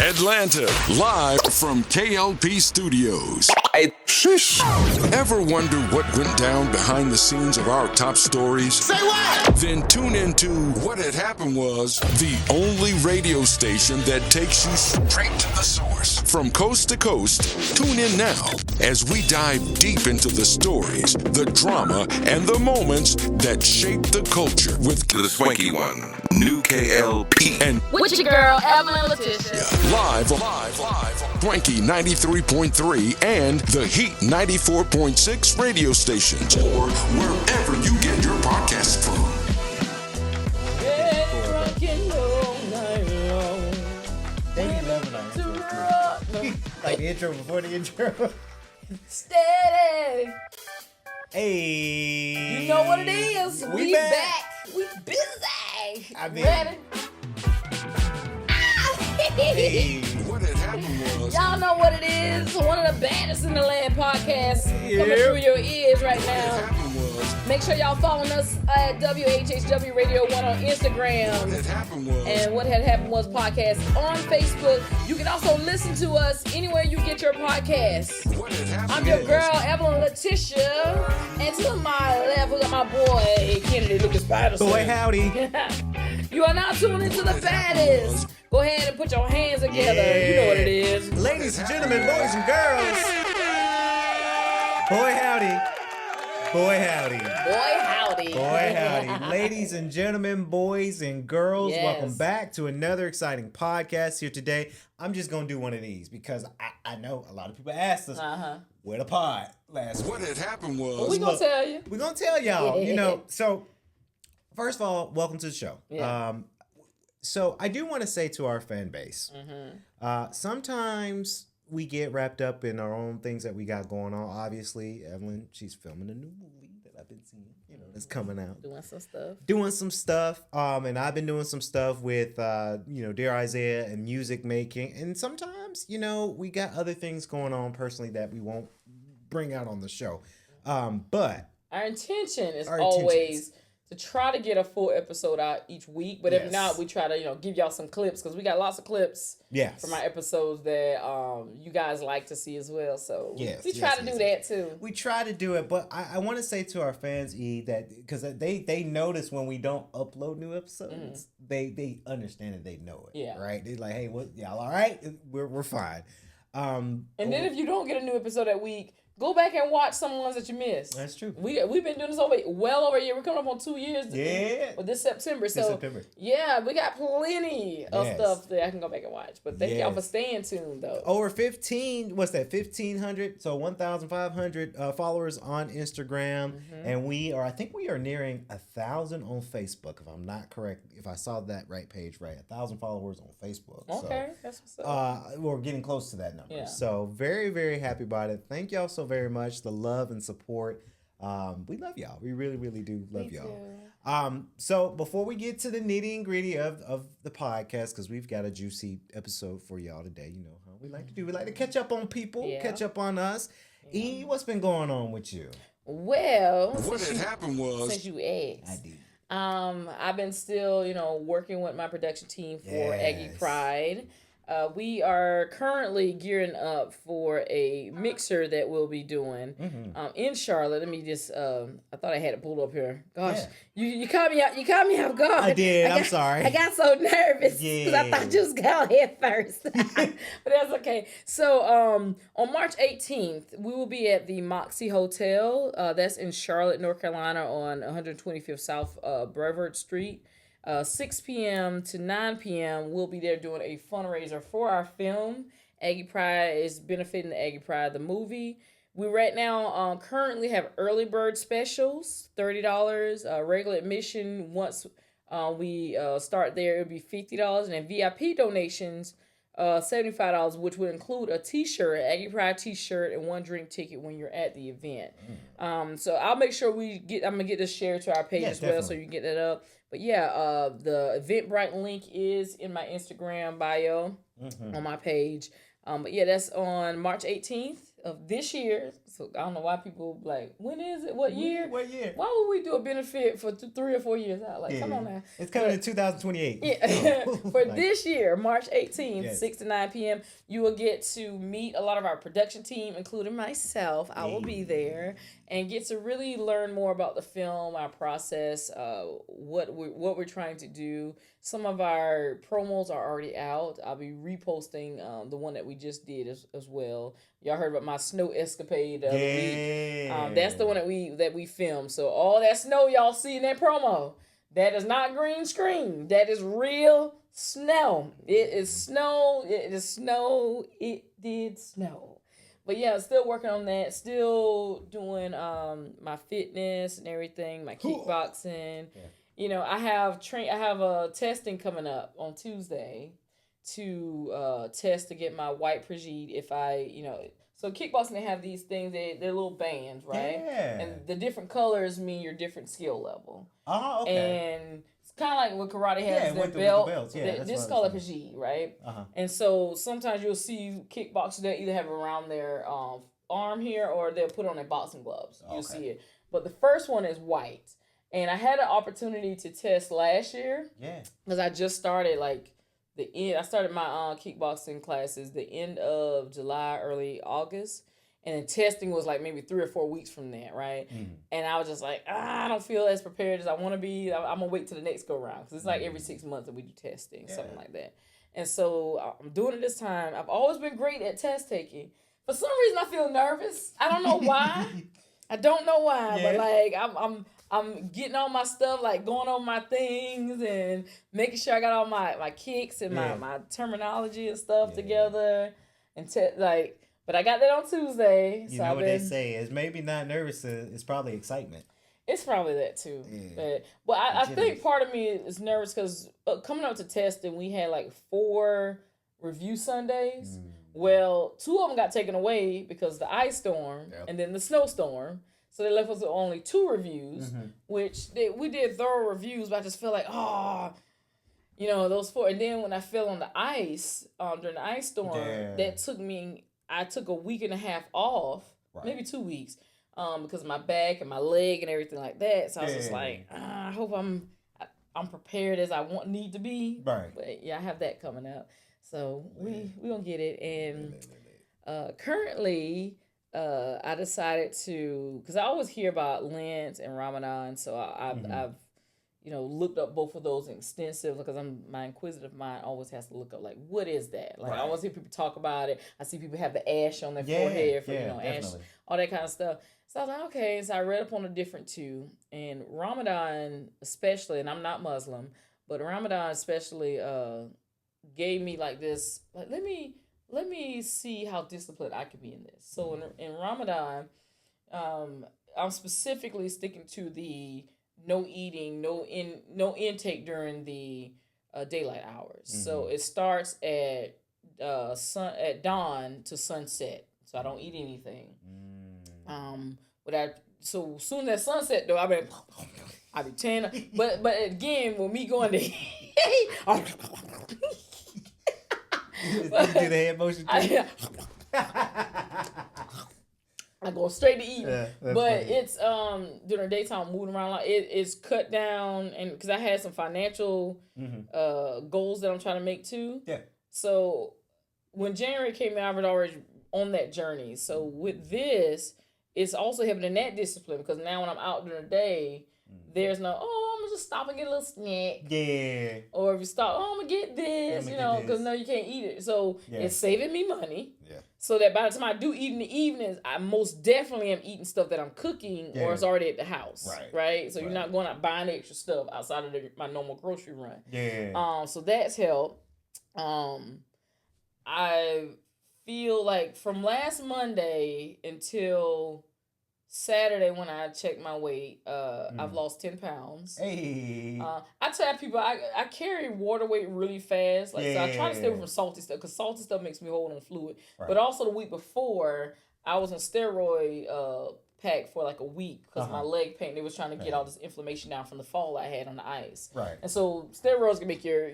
Atlanta, live from K.L.P. Studios. Shush. Ever wonder what went down behind the scenes of our top stories? Say what? Then tune into What Had Happened Was, the only radio station that takes you straight to the source. From coast to coast, tune in now as we dive deep into the stories, the drama, and the moments that shape the culture with The Swanky One, new K.L.P. and with your girl, Evelyn Letitia. live, Swanky 93.3 and the Heat 94.6 radio stations, or wherever you get your podcasts from. Like the intro before the intro. Steady. Hey. You know what it is. We back. We busy. I mean- Ready? Hey. What had happened was, Y'all know what it is. One of the baddest in the land podcasts coming Yep. through your ears right what now. happened was, Make sure y'all following us at WHHW Radio 1 on what Instagram. had happened was, And What Had Happened Was podcast on Facebook. You can also listen to us anywhere you get your podcasts. what had happened I'm your was, girl, Evelyn Letitia. And to my left, we got my boy, Kennedy Lucas Patterson. Boy, howdy. You are now tuned into the baddest. Go ahead and put your hands together. You know what it is. Ladies and gentlemen, boys and girls. Boy, howdy. Boy, howdy. Boy, howdy. Boy, howdy. Ladies and gentlemen, boys and girls, Yes. welcome back to another exciting podcast here today. I'm just going to do one of these because I know a lot of people asked us, where the pod last week. what had happened Well, was, we gonna Look, tell you. We're going to tell y'all, Yeah. so first of all, welcome to the show. Yeah. So I do want to say to our fan base, sometimes we get wrapped up in our own things that we got going on. Obviously, Evelyn, she's filming a new movie that I've been seeing, that's coming out. Doing some stuff. And I've been doing some stuff with, Dear Isaiah and music making. And sometimes, we got other things going on personally that we won't bring out on the show. But Our intention is Our always to try to get a full episode out each week. But Yes. if not, we try to, give y'all some clips because we got lots of clips yes, from our episodes that you guys like to see as well. So Yes, we try yes, to yes, do that too. we try to do it. But I want to say to our fans, that because they notice when we don't upload new episodes, they understand it. They know it. Yeah. Right. They're like, hey, what, y'all all right? We're fine. And then if you don't get a new episode that week, go back and watch some ones that you missed. That's true. We've been doing this well over a year. We're coming up on 2 years. Yeah. With this September. So September. yeah, we got plenty of Yes. stuff that I can go back and watch. But thank y'all Yes. for staying tuned though. Over 1,500, so 1,500 followers on Instagram. And I think we are nearing 1,000 on Facebook, if I'm not correct. If I saw that page right, 1,000 followers on Facebook. Okay, that's what's up. We're getting close to that number. Yeah. So very, very happy about it. Thank y'all so very much. The love and support. We love y'all. We really, really do love y'all. So before we get to the nitty and gritty of the podcast, because we've got a juicy episode for y'all today, you know how we like to do. We like to catch up on people, catch up on us. E, what's been going on with you? Well, what had happened was, since you asked, I did. I've been still, working with my production team for Aggie Yes. Pride. We are currently gearing up for a mixer that we'll be doing in Charlotte. Let me just, I thought I had it pulled up here. Gosh, you caught me out. You caught me off guard. I did. I'm sorry. I got so nervous because I thought you was going head first. But that's okay. So on March 18th, we will be at the Moxie Hotel. That's in Charlotte, North Carolina on 125th South Brevard Street. 6 p.m. to 9 p.m. we'll be there doing a fundraiser for our film. Aggie Pride is benefiting the Aggie Pride, the movie. We right now currently have early bird specials, $30. Regular admission, once we start there, it'll be $50. And then VIP donations, $75, which would include a t-shirt, Aggie Pride t-shirt, and one drink ticket when you're at the event. So I'll make sure I'm going to get this shared to our page as well, so you can get that up. But yeah, the Eventbrite link is in my Instagram bio on my page. But yeah, that's on March 18th. of this year. So I don't know why people like, when is it? What year? What year? Why would we do a benefit for 3 or 4 years out? Like, come on now. It's coming in 2028. Yeah. For Like, this year, March 18th, Yes. 6 to 9 p.m., you will get to meet a lot of our production team, including myself. I will be there and get to really learn more about the film, our process, what we're trying to do. Some of our promos are already out. I'll be reposting the one that we just did as well. Y'all heard about my snow escapade the other week. That's the one that we filmed. So all that snow y'all see in that promo, that is not green screen. That is real snow. It is snow. It is snow. It did snow. But yeah, still working on that. Still doing my fitness and everything, my kickboxing. Yeah. You know, I have a testing coming up on Tuesday to test to get my white Brigitte if I, so kickboxing, they have these things, they're little bands, right? Yeah. And the different colors mean your different skill level. Oh, okay. And it's kind of like what karate has, their with belt. the belts. Yeah, this is called a Brigitte, right? Uh-huh. And so sometimes you'll see kickboxers that either have it around their arm here or they'll put on their boxing gloves. You'll see it. But the first one is white. And I had an opportunity to test last year. Yeah. Because I just started I started my kickboxing classes the end of July, early August. And then testing was like maybe 3 or 4 weeks from that, right? Mm. And I was just like, I don't feel as prepared as I want to be. I'm going to wait till the next go round. Because it's like every 6 months that we do testing, something like that. And so I'm doing it this time. I've always been great at test taking. For some reason, I feel nervous. I don't know why. But like I'm getting all my stuff, like going over my things and making sure I got all my kicks and my terminology and stuff together. And but I got that on Tuesday. You know what they say is maybe not nervous. It's probably excitement. It's probably that too. Yeah. But I think part of me is nervous because coming up to testing, we had like 4 review Sundays. Well, 2 of them got taken away because of the ice storm and then the snowstorm. So they left us with only 2 reviews, which we did thorough reviews, but I just felt like, those 4. And then when I fell on the ice during the ice storm, I took a week and a half off, maybe 2 weeks, because of my back and my leg and everything like that. So I was just like, I hope I'm prepared as I need to be. Right. But yeah, I have that coming up. So we gonna get it. And currently, I decided to, because I always hear about Lent and Ramadan, so I've looked up both of those extensive, because my inquisitive mind always has to look up, like, what is that? Like, I always hear people talk about it. I see people have the ash on their forehead for, ash, all that kind of stuff. So I was like, okay. So I read up on the different 2. And Ramadan especially, and I'm not Muslim, but Ramadan especially gave me like this, like, let me see how disciplined I can be in this. So in Ramadan, I'm specifically sticking to the no eating, no intake during the daylight hours. Mm-hmm. So it starts at dawn to sunset. So I don't eat anything. So soon as sunset though, I be tan. But again, when me going to do the head motion too? I go straight to eating. But funny. It's during the daytime moving around a lot. It's cut down, and because I had some financial goals that I'm trying to make too. Yeah. So when January came out, I was already on that journey. So with this, it's also helping in that discipline, because now when I'm out during the day, there's no, I'm gonna just stop and get a little snack. Yeah. Or if you stop, I'm gonna get this, because no, you can't eat it. So it's saving me money. Yeah. So that by the time I do eat in the evenings, I most definitely am eating stuff that I'm cooking or it's already at the house. Right. So you're not going out buying extra stuff outside of my normal grocery run. Yeah. So that's helped. I feel like from last Monday until Saturday when I checked my weight, I've lost 10 pounds. Hey. I tell people I carry water weight really fast. So I try to stay away from salty stuff, because salty stuff makes me hold on fluid. Right. But also the week before, I was on steroid pack for like a week because my leg pain. They was trying to get all this inflammation down from the fall I had on the ice. Right. And so steroids can make your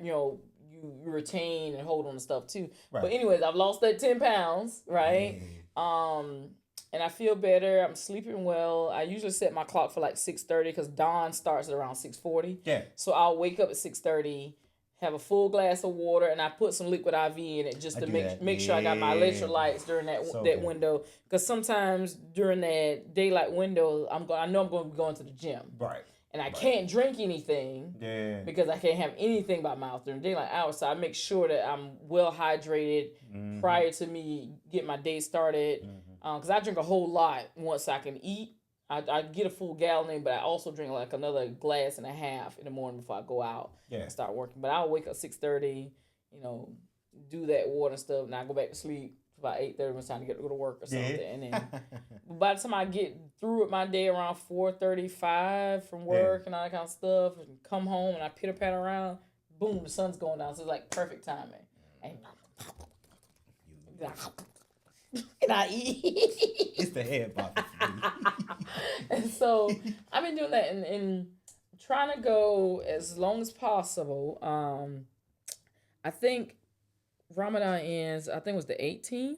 you retain and hold on to stuff too. Right. But anyways, I've lost that 10 pounds, right? And I feel better. I'm sleeping well. I usually set my clock for like 6:30 because dawn starts at around 6:40. Yeah. So I'll wake up at 6:30, have a full glass of water, and I put some liquid IV in it just to make sure I got my electrolytes during that window. Because sometimes during that daylight window, I know I'm going to be going to the gym. Right. And I can't drink anything because I can't have anything by mouth during daylight hours. So I make sure that I'm well hydrated prior to me getting my day started. Because I drink a whole lot once I can eat. I get a full gallon in, but I also drink like another glass and a half in the morning before I go out and start working. But I'll wake up 6:30, do that water and stuff, and I go back to sleep about 8:30 when it's time to go to work or something. And then by the time I get through with my day around 4:35 from work and all that kind of stuff, and come home and I pitter patter around, boom, the sun's going down. So it's like perfect timing. And I eat. It's the head bopping for me. And so I've been doing that and trying to go as long as possible. I think Ramadan ends, I think it was the 18th.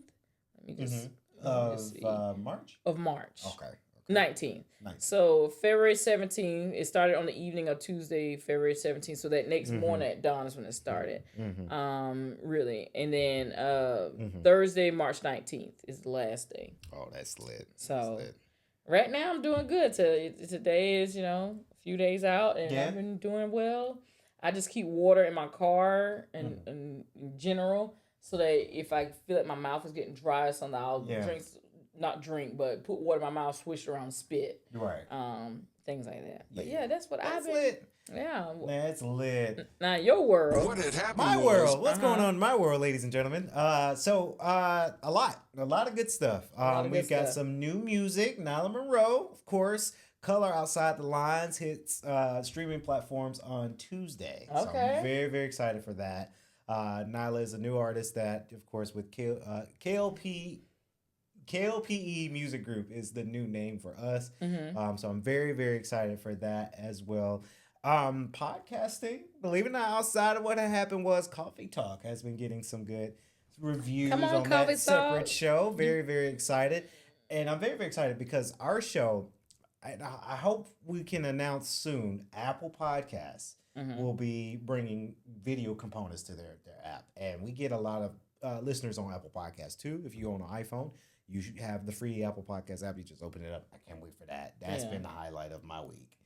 Let me just of March? Of March. Okay. 19th. So February 17th, it started on the evening of Tuesday, February 17th. So that next morning at dawn is when it started. Really. And then Thursday, March 19th is the last day. Oh, that's lit. So right now I'm doing good. Today is, a few days out and I've been doing well. I just keep water in my car and in general so that if I feel like my mouth is getting dry or something, I'll but put water in my mouth, swish around, spit. Right. Things like that. But that's what I've been. Lit. Yeah. That's lit. Now your world. What had happened My was, world. What's going on in my world, ladies and gentlemen? A lot of good stuff. We've got some new music. Nyla Monroe, of course. Color Outside the Lines hits streaming platforms on Tuesday. Okay. So I'm very, very excited for that. Nyla is a new artist that, of course, with K.L.P. K.L.P. Music Group is the new name for us. So I'm very, very excited for that as well. Podcasting, believe it or not, outside of what had happened was Coffee Talk has been getting some good reviews on that separate show. Very, very excited. And I'm very, very excited because our show, I hope we can announce soon, Apple Podcasts will be bringing video components to their app. And we get a lot of listeners on Apple Podcasts too. If you own an iPhone, you should have the free Apple Podcast app. You just open it up. I can't wait for that. That's been the highlight of my week.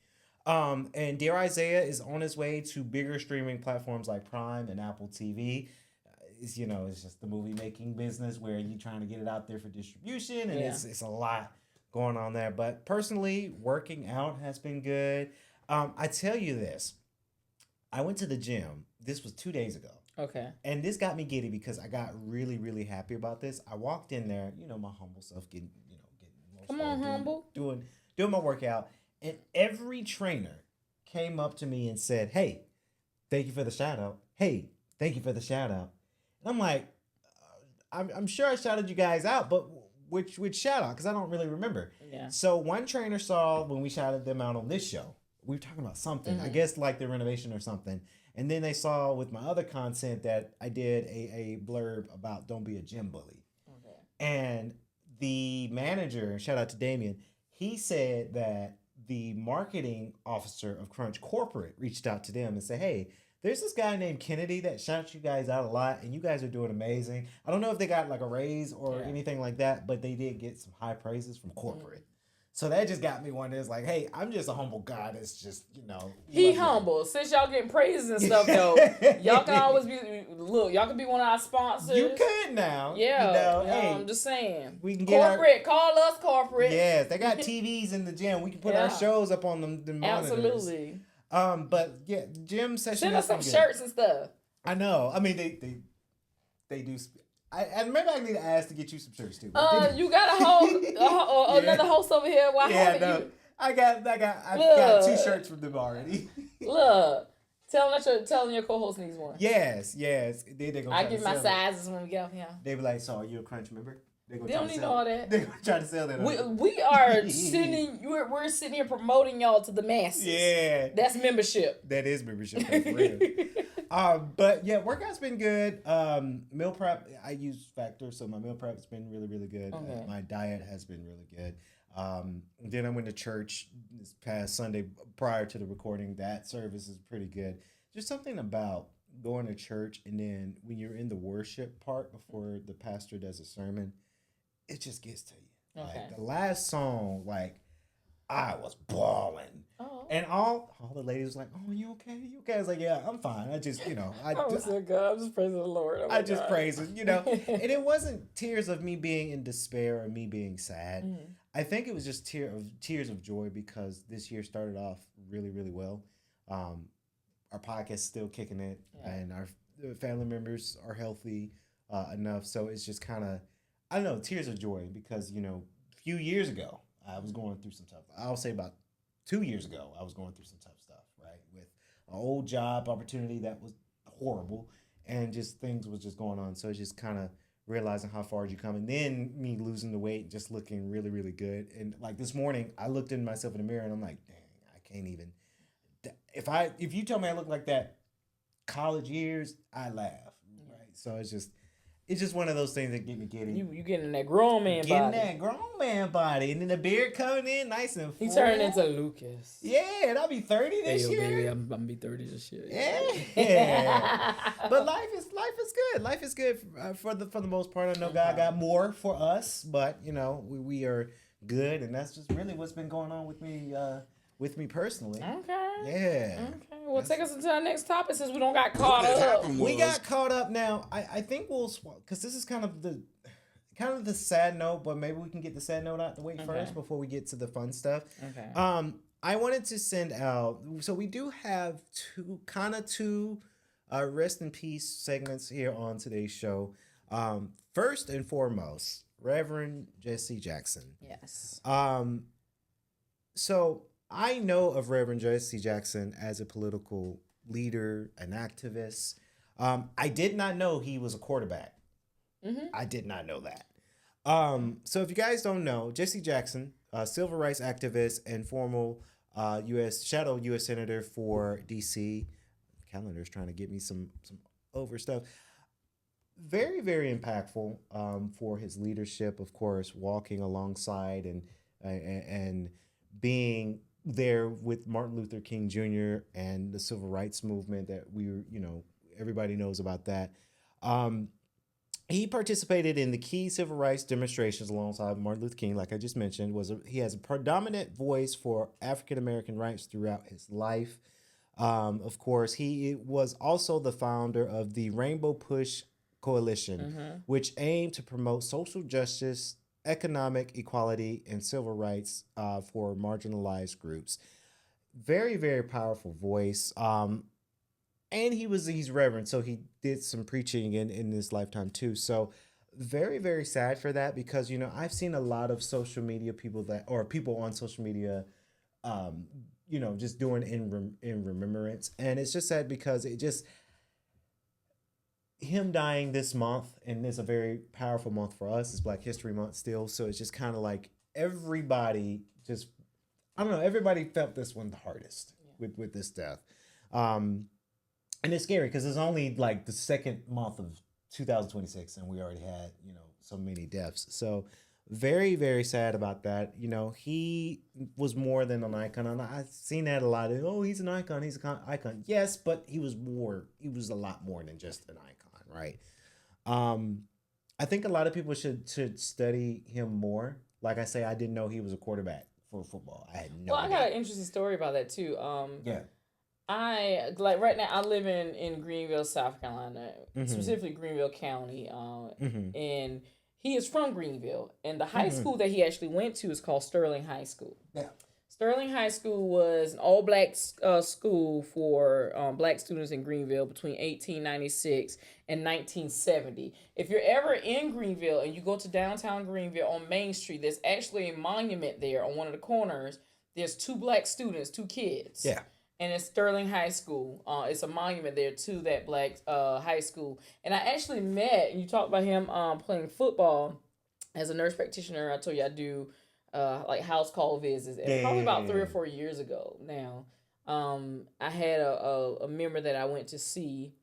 And Dear Isaiah is on his way to bigger streaming platforms like Prime and Apple TV. It's just the movie making business where you're trying to get it out there for distribution, and it's a lot going on there. But personally, working out has been good. I tell you this, I went to the gym. This was 2 days ago. Okay. And this got me giddy because I got really, really happy about this. I walked in there, my humble self, getting Come on, humble. Doing my workout, and every trainer came up to me and said, "Hey, thank you for the shout out. Hey, thank you for the shout out." And I'm like, I'm sure I shouted you guys out, but which shout out? Because I don't really remember. Yeah. So one trainer saw when we shouted them out on this show. We were talking about something, I guess like the renovation or something. And then they saw with my other content that I did a blurb about don't be a gym bully. Okay. And the manager, shout out to Damien, he said that the marketing officer of Crunch Corporate reached out to them and said, "Hey, there's this guy named Kennedy that shouts you guys out a lot, and you guys are doing amazing." I don't know if they got like a raise or anything like that, but they did get some high praises from corporate. So that just got me wondering, it's like, hey, I'm just a humble guy that's just, He humble. Since y'all getting praises and stuff, though, y'all can always y'all can be one of our sponsors. You could now. Yeah. Hey, I'm just saying. We can get corporate. Call us corporate. Yes, they got TVs in the gym. We can put our shows up on the monitors. Absolutely. But yeah, gym session. Send us some shirts and stuff. I know. I mean, they do. And maybe I need to ask to get you some shirts too. You got a whole another host over here. Why haven't you? I got 2 shirts from them already. Look, tell them your co-host needs one. Yes. They gonna I give my sizes when we get off here. They be like, "So are you a Crunch member?" They don't need all that. They're gonna try to sell that. We are sitting. We're sitting here promoting y'all to the masses. Yeah, that's membership. That is membership. For real. But yeah, workout's been good. Meal prep, I use Factor, so my meal prep has been really, really good. Okay. My diet has been really good. Then I went to church this past Sunday prior to the recording. That service is pretty good. Just something about going to church and then when you're in the worship part before the pastor does a sermon, it just gets to you. Okay. Like the last song, like I was bawling. Oh. And all the ladies was like, "Oh, you okay? You okay?" I was like, "Yeah, I'm fine. I just, I so good. I'm just praising the Lord. I just praise it, And it wasn't tears of me being in despair or me being sad. Mm-hmm. I think it was just tears of joy because this year started off really, really well. Our podcast is still kicking it, and our family members are healthy enough. So it's just kind of, I don't know, tears of joy because, a few years ago, I was going through some tough, I'll say about 2 years ago, I was going through some tough stuff, right? With an old job opportunity that was horrible and just things was just going on. So it's just kind of realizing how far you come. And then me losing the weight, just looking really, really good. And like this morning, I looked in myself in the mirror and I'm like, dang, I can't even. If you tell me I look like that college years, I laugh, right? So it's just one of those things that get me giddy. You getting that grown man body. Getting that grown man body. And then the beard coming in nice and full. He turned into Lucas. Yeah, and I'll be 30 this year. Baby, I'm gonna be 30 this year. Yeah. But life is good. Life is good for the most part. I know God got more for us, but we are good, and that's just really what's been going on with me personally. Okay. Yeah. Okay. Well, take us into our next topic since we don't got caught up. We got caught up now. I think we'll, because this is kind of the sad note, but maybe we can get the sad note out the way first before we get to the fun stuff. Okay. I wanted to send out, so we do have two rest in peace segments here on today's show. First and foremost, Reverend Jesse Jackson. Yes. So I know of Reverend Jesse Jackson as a political leader, an activist. I did not know he was a quarterback. Mm-hmm. I did not know that. So if you guys don't know, Jesse Jackson, civil rights activist and former U.S. Senator for D.C. Calendar is trying to get me some over stuff. Very, very impactful for his leadership, of course, walking alongside and being there with Martin Luther King Jr. and the civil rights movement that everybody knows about that. He participated in the key civil rights demonstrations alongside Martin Luther King, like I just mentioned. He has a predominant voice for African American rights throughout his life. Of course, he was also the founder of the Rainbow Push Coalition, which aimed to promote social justice, economic equality, and civil rights for marginalized groups. Very, very powerful voice. And he's reverend, so he did some preaching in his lifetime too. So very, very sad for that because, I've seen a lot of social media people on social media, just doing in remembrance. And it's just sad because him dying this month, and it's a very powerful month for us. It's Black History Month still. So it's just kind of like everybody everybody felt this one the hardest with this death. And it's scary because it's only like the second month of 2026 and we already had, so many deaths. So very, very sad about that. He was more than an icon. And I've seen that a lot. He's an icon. He's an icon. Yes, but he was a lot more than just an icon, right? I think a lot of people should study him more. Like I say, I didn't know he was a quarterback for football. I had no idea. I got an interesting story about that too. Yeah. I right now I live in Greenville, South Carolina, specifically Greenville County, and he is from Greenville, and the high school that he actually went to is called Sterling High School. Yeah. Sterling High School was an all-black school for black students in Greenville between 1896 and 1970. If you're ever in Greenville and you go to downtown Greenville on Main Street, there's actually a monument there on one of the corners. There's two black students, two kids. Yeah. And it's Sterling High School. It's a monument there to that black high school. And I actually met, and you talked about him playing football as a nurse practitioner. I told you I do like house call visits. And probably about 3 or 4 years ago now. I had a member that I went to see,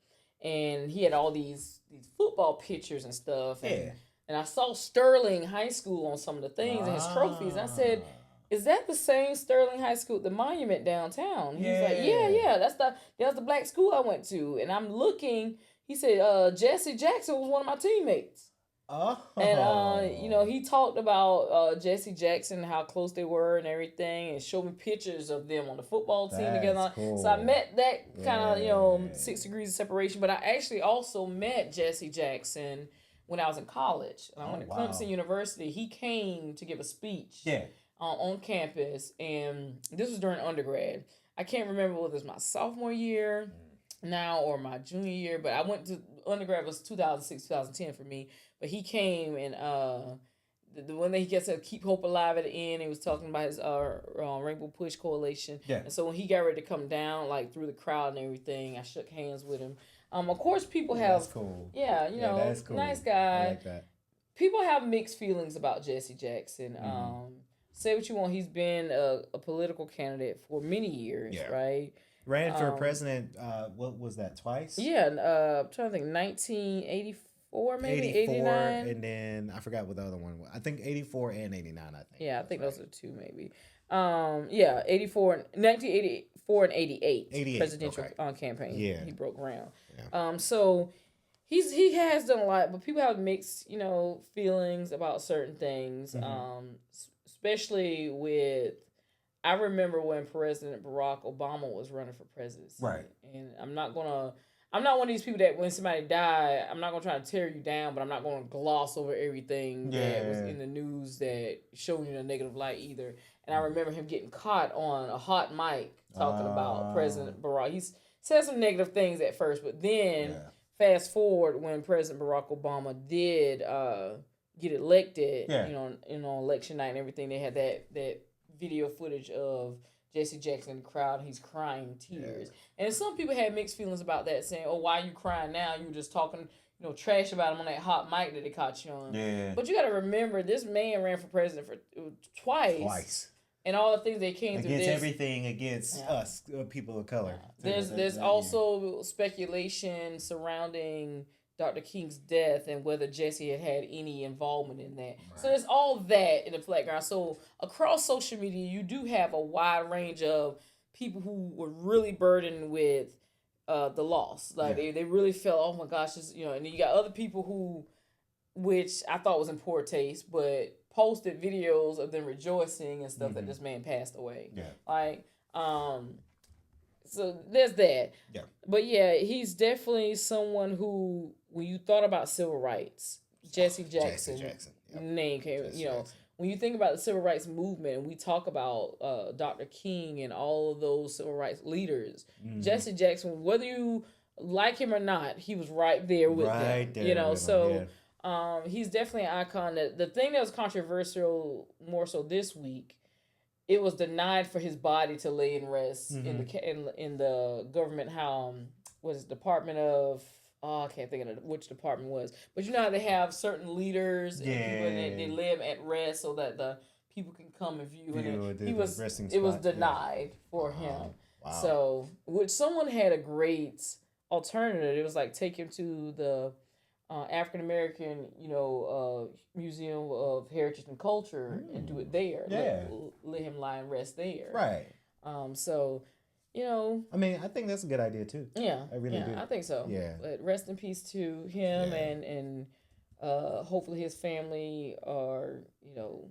and he had all these football pictures and stuff. And I saw Sterling High School on some of the things and his trophies. And I said, "Is that the same Sterling High School, the monument downtown?" He's like, "Yeah, that was the black school I went to." And I'm looking. He said, "Jesse Jackson was one of my teammates." Oh. And he talked about Jesse Jackson, how close they were and everything, and showed me pictures of them on the football team together. Cool. So I met that kind of 6 degrees of separation. But I actually also met Jesse Jackson when I was in college. And I went to Clemson University. He came to give a speech on campus, and this was during undergrad. I can't remember whether it was my sophomore year now or my junior year, but I went to undergrad was 2006, 2010 for me. But he came, and the one that he gets to keep hope alive at the end, he was talking about his Rainbow Push Coalition. Yeah. And so when he got ready to come down, like through the crowd and everything, I shook hands with him. Of course, people have. That's cool. Yeah, that's cool. Nice guy. I like that. People have mixed feelings about Jesse Jackson. Say what you want. He's been a political candidate for many years, right? Ran for president. What was that? Twice? Yeah. I'm trying to think. 1984, maybe 89, and then I forgot what the other one was. I think 84 and 89. I think. Yeah, I think those are two, maybe. 1984 and 88 presidential campaign. Yeah, he broke ground. Yeah. So he has done a lot, but people have mixed, feelings about certain things. Especially with, I remember when President Barack Obama was running for presidency. Right. And I'm not one of these people that when somebody died, I'm not gonna try to tear you down, but I'm not gonna gloss over everything that was in the news that showed you in a negative light either. And I remember him getting caught on a hot mic talking about President Barack. He said some negative things at first, but then fast forward when President Barack Obama did get elected, on election night and everything, they had that video footage of Jesse Jackson in the crowd. He's crying tears. And some people had mixed feelings about that, saying, "Oh, why are you crying now? You were just talking, trash about him on that hot mic that they caught you on." Yeah. But you got to remember, this man ran for president for twice. And all the things they came through against everything against us, people of color. There's also speculation surrounding Dr. King's death and whether Jesse had any involvement in that. Right. So there's all that in the background. So across social media, you do have a wide range of people who were really burdened with the loss. Like they really felt, oh my gosh, and then you got other people who, which I thought was in poor taste, but posted videos of them rejoicing and stuff that this man passed away. Yeah. Like, so there's that. Yeah. But he's definitely someone who, when you thought about civil rights, Jesse Jackson name came, when you think about the civil rights movement and we talk about Dr. King and all of those civil rights leaders, Jesse Jackson, whether you like him or not, he was right there with them. He's definitely an icon. The thing that was controversial more so this week, it was denied for his body to lay in rest in the government. Was it Department of? Oh, I can't think of which department it was. But you know how they have certain leaders and people, and they live at rest so that the people can come and view. And it was denied for him. Wow. So, which someone had a great alternative. It was like take him to the African American, Museum of Heritage and Culture and do it there. Let him lie and rest there. Right. I mean, I think that's a good idea too. Yeah. I really do. I think so. Yeah. But rest in peace to him and hopefully his family are,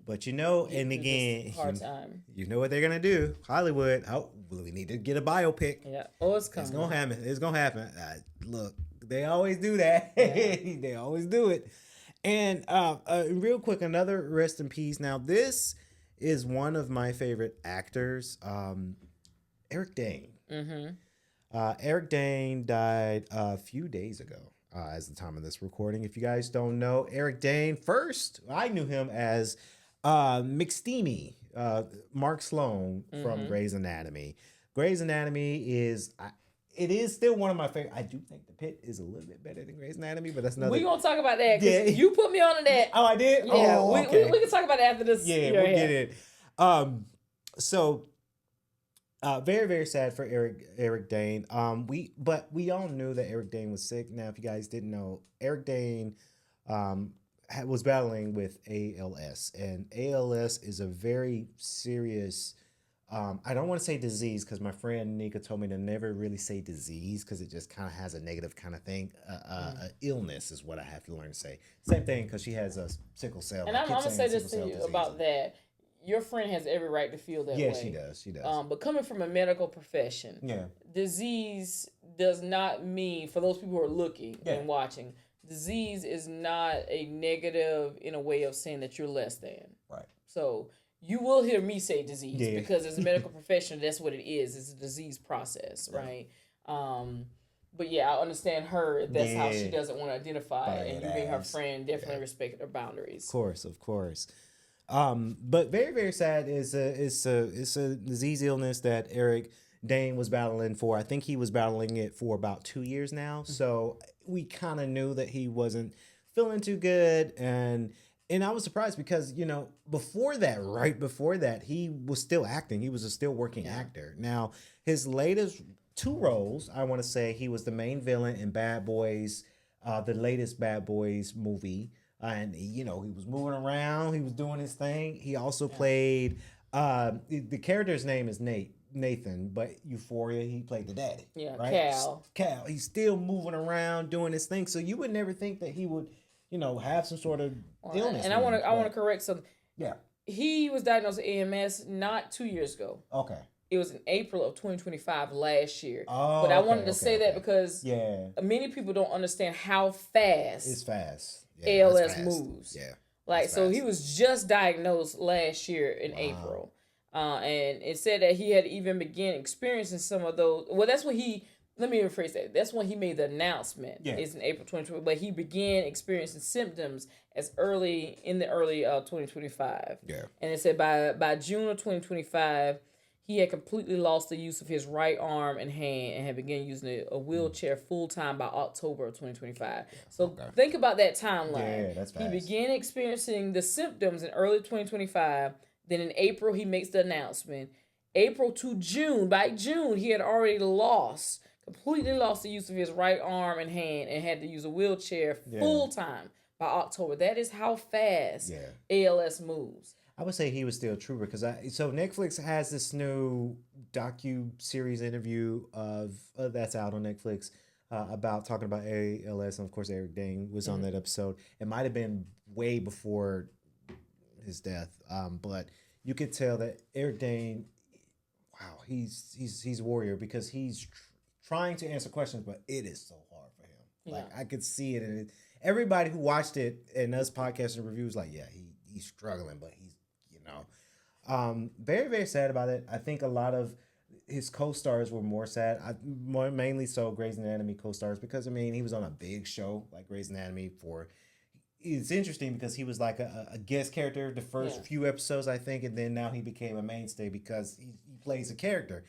But and again, hard time. You know what they're gonna do? Hollywood. Oh, we need to get a biopic. Yeah. Oh, it's coming. It's gonna happen. Look. They always do that. Yeah. They always do it. And real quick, another rest in peace. Now, this is one of my favorite actors, Eric Dane. Eric Dane died a few days ago as the time of this recording. If you guys don't know, Eric Dane, first, I knew him as McSteamy, Mark Sloan from Grey's Anatomy. Grey's Anatomy is... It is still one of my favorite. I do think The Pitt is a little bit better than Grey's Anatomy, but that's another. We're going to talk about that because you put me on to that. Oh, I did? Yeah, okay. we can talk about it after this. Yeah, we'll get it. So Very, very sad for Eric Dane. We all knew that Eric Dane was sick. Now, if you guys didn't know, Eric Dane was battling with ALS, and ALS is a very serious. I don't want to say disease because my friend Nika told me to never really say disease because it just kind of has a negative kind of thing. Illness is what I have to learn to say. Same thing because she has a sickle cell. And I'm gonna say this to you about that. Your friend has every right to feel that way. Yeah, she does. She does. But coming from a medical profession, disease does not mean, for those people who are looking and watching, disease is not a negative in a way of saying that you're less than. Right. So you will hear me say disease because as a medical professional, that's what it is. It's a disease process, right? But yeah, I understand her. That's how she doesn't want to identify, and you being her friend definitely respect her boundaries. Of course. But very, very sad is a disease illness that Eric Dane was battling for. I think he was battling it for about 2 years now. So we kind of knew that he wasn't feeling too good, and I was surprised because right before that, he was still acting. He was a still working actor. Now his latest 2 roles, I want to say, he was the main villain in Bad Boys, the latest Bad Boys movie. And he was moving around. He was doing his thing. He also played. The character's name is Nathan, but Euphoria, he played the daddy. Yeah, right? Cal. He's still moving around doing his thing. So you would never think that he would, have some sort of illness. And I want to correct something. Yeah. He was diagnosed with AMS not 2 years ago. Okay. It was in April of 2025 last year. Oh, but I wanted to say that because many people don't understand how fast it's fast. ALS moves. Yeah. Like, so he was just diagnosed last year in April. And it said that he had even began experiencing some of those. Well, that's when let me rephrase that. That's when he made the announcement. Yeah. It's in April 2020. But he began experiencing symptoms early 2025. Yeah. And it said by June of 2025, he had completely lost the use of his right arm and hand and had begun using a wheelchair full-time by October of 2025. So think about that timeline. Yeah, that's fast. He began experiencing the symptoms in early 2025. Then in April, he makes the announcement. April to June. By June, he had already completely lost the use of his right arm and hand and had to use a wheelchair full-time by October. That is how fast ALS moves. I would say he was still trooper because so Netflix has this new docu-series interview that's out on Netflix about talking about ALS, and of course Eric Dane was on that episode. It might have been way before his death, but you could tell that Eric Dane, wow, he's a warrior because he's trying to answer questions, but it is so hard for him. Yeah. Like I could see it, and everybody who watched it and us podcasting reviews like, yeah, he's struggling, but he's very, very sad about it. I think a lot of his co-stars were more sad. Mainly so Grey's Anatomy co-stars because he was on a big show like Grey's Anatomy for. It's interesting because he was like a guest character the first few episodes, I think, and then now he became a mainstay because he plays a character.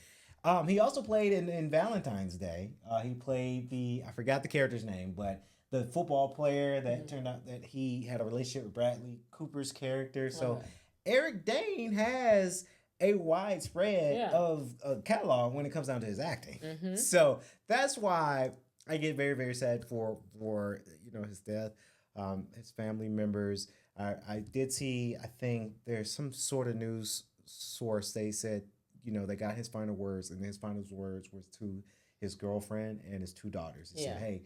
He also played in Valentine's Day. He played I forgot the character's name, but the football player that turned out that he had a relationship with Bradley Cooper's character. So Eric Dane has a widespread of catalog when it comes down to his acting. Mm-hmm. So that's why I get very, very sad for his death. His family members. I did see, I think there's some sort of news source. They said, they got his final words, and his final words was to his girlfriend and his 2 daughters. He said, hey,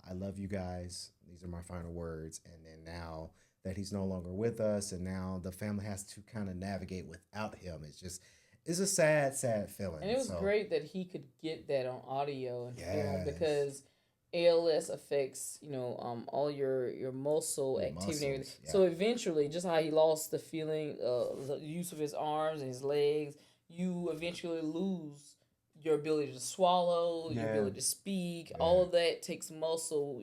I love you guys. These are my final words. And then now that he's no longer with us, and now the family has to kind of navigate without him. It's a sad, sad feeling. And it was great that he could get that on audio and film because ALS affects, all your muscle activity and everything. Yeah. So eventually, just how he lost the feeling, the use of his arms and his legs, you eventually lose your ability to swallow, your ability to speak. All of that takes muscle,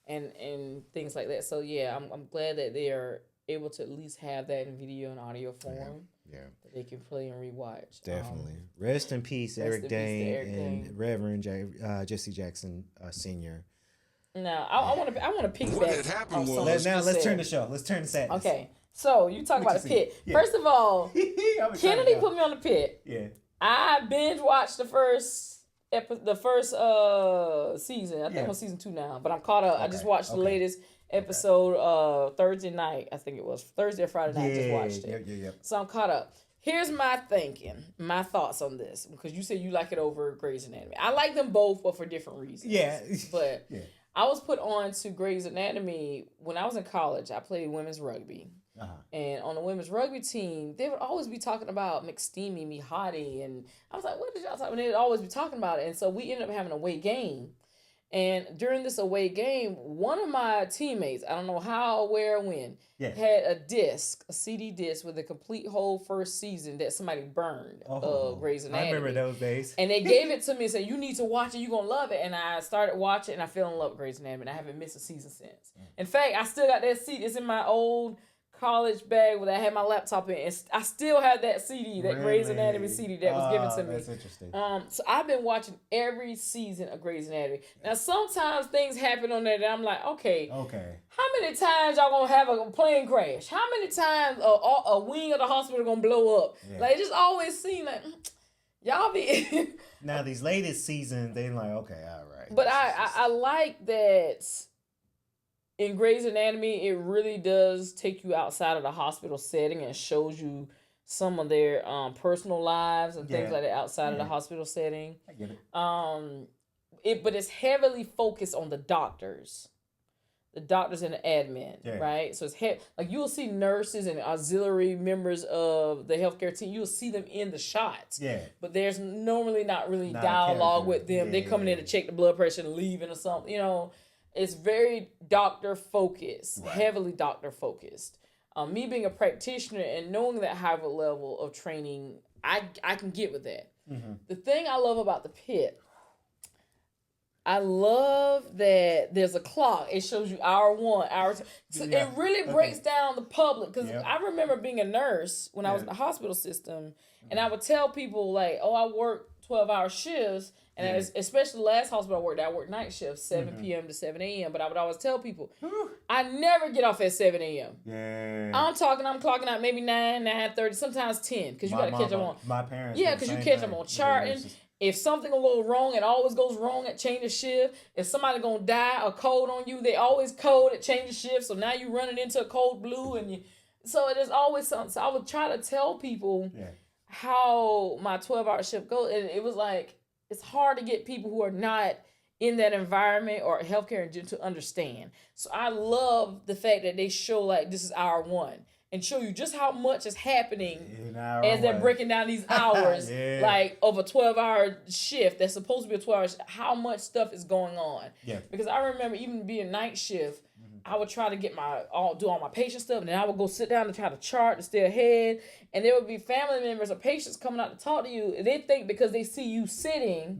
and things like that. So I'm glad that they are able to at least have that in video and audio form. Yeah. That they can play and rewatch. Definitely. Rest in peace, Eric Dane and Reverend Jesse Jackson Sr. Now, I want to piggyback. What had happened was... Let's turn the show. Let's turn the sadness. Okay. So, you talk about the Pitt. Yeah. First of all, Kennedy put me on the Pitt. Yeah. I binge watched the first season. I think I'm on season 2 now, but I'm caught up. Okay. I just watched the latest episode Thursday night. I think it was Thursday or Friday night. I just watched it. Yeah. So I'm caught up. Here's my thoughts on this, because you said you like it over Grey's Anatomy. I like them both, but for different reasons. Yeah. But I was put on to Grey's Anatomy when I was in college. I played women's rugby. Uh-huh. And on the women's rugby team, they would always be talking about McSteamy, Mihati, and I was like, what did y'all talk about? And they'd always be talking about it. And so we ended up having an away game. And during this away game, one of my teammates, I don't know how, where, when, had a CD disc with a complete whole first season that somebody burned of Grey's Anatomy. I remember those days. And they gave it to me and said, you need to watch it, you're going to love it. And I started watching and I fell in love with Grey's Anatomy, and I haven't missed a season since. In fact, I still got that CD. It's in my old college bag where I had my laptop in, and I still have that CD, that Grey's Anatomy CD that was given to me. That's interesting. So I've been watching every season of Grey's Anatomy. Now sometimes things happen on there that I'm like, okay. How many times y'all gonna have a plane crash? How many times a wing of the hospital gonna blow up? Yeah. Like it just always seems like y'all be. Now these latest seasons, they like, okay, all right. But I like that. In Grey's Anatomy, it really does take you outside of the hospital setting and shows you some of their personal lives and things like that outside of the hospital setting. I get it. But it's heavily focused on the doctors and the admin, right? So it's like you'll see nurses and auxiliary members of the healthcare team. You'll see them in the shots. Yeah. But there's normally not really dialogue with them. They're coming in to check the blood pressure and leaving or something, you know. It's very doctor-focused, heavily doctor-focused. Me being a practitioner and knowing that high level of training, I can get with that. Mm-hmm. The thing I love about the Pitt, I love that there's a clock. It shows you hour 1, hour 2. So it really breaks down the public. Because I remember being a nurse when I was in the hospital system, and I would tell people, like, oh, I work 12-hour shifts. And especially the last hospital I worked night shifts, 7 p.m. to 7 a.m. But I would always tell people, I never get off at 7 a.m. Yeah. I'm clocking out maybe 9, 9:30, sometimes 10, because you got to catch them on. My parents. Yeah, because you catch them on charting. If something will go wrong, it always goes wrong at change of shift. If somebody gonna die or cold on you, they always cold at change of shift. So now you running into a cold blue, so it is always something. So I would try to tell people how my 12-hour shift goes, and it was like, it's hard to get people who are not in that environment or healthcare to understand. So I love the fact that they show like this is hour 1 and show you just how much is happening as they're breaking down these hours like of a 12-hour shift that's supposed to be a 12-hour shift, how much stuff is going on. Yeah. Because I remember even being night shift, I would try to get do all my patient stuff, and then I would go sit down and try to chart to stay ahead. And there would be family members or patients coming out to talk to you, and they think because they see you sitting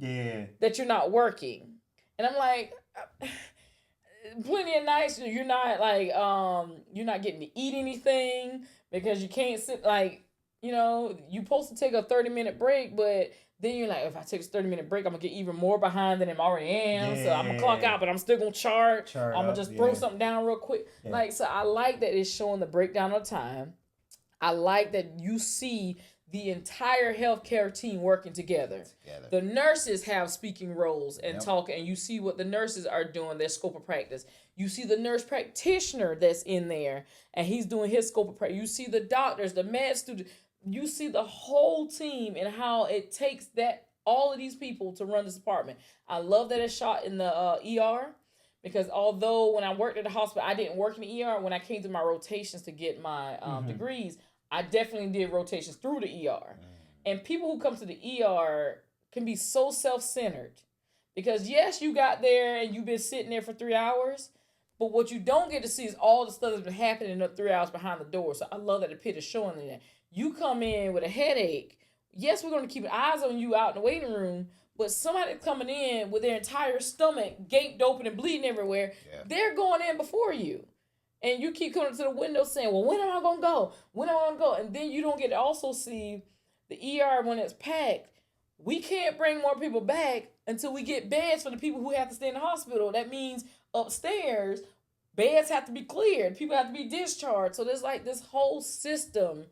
that you're not working. And I'm like, plenty of nights you're not like you're not getting to eat anything because you can't sit, like, you know, you're supposed to take a 30-minute break, but then you're like, if I take a 30-minute break, I'm going to get even more behind than I already am. So I'm going to clock out, but I'm still going to chart. I'm going to just throw something down real quick. Yeah. Like, so I like that it's showing the breakdown of time. I like that you see the entire healthcare team working together. The nurses have speaking roles and talking, and you see what the nurses are doing, their scope of practice. You see the nurse practitioner that's in there, and he's doing his scope of practice. You see the doctors, the med students. You see the whole team and how it takes all of these people to run this department. I love that it's shot in the ER, because although when I worked at the hospital, I didn't work in the ER. When I came through my rotations to get my degrees, I definitely did rotations through the ER. And people who come to the ER can be so self-centered, because yes, you got there and you've been sitting there for 3 hours, but what you don't get to see is all the stuff that's been happening in the 3 hours behind the door. So I love that the Pitt is showing that. You come in with a headache. Yes, we're going to keep eyes on you out in the waiting room, but somebody coming in with their entire stomach gaped open and bleeding everywhere, they're going in before you. And you keep coming to the window saying, well, when am I going to go? When am I going to go? And then you don't get to also see the ER when it's packed. We can't bring more people back until we get beds for the people who have to stay in the hospital. That means upstairs, beds have to be cleared. People have to be discharged. So there's like this whole system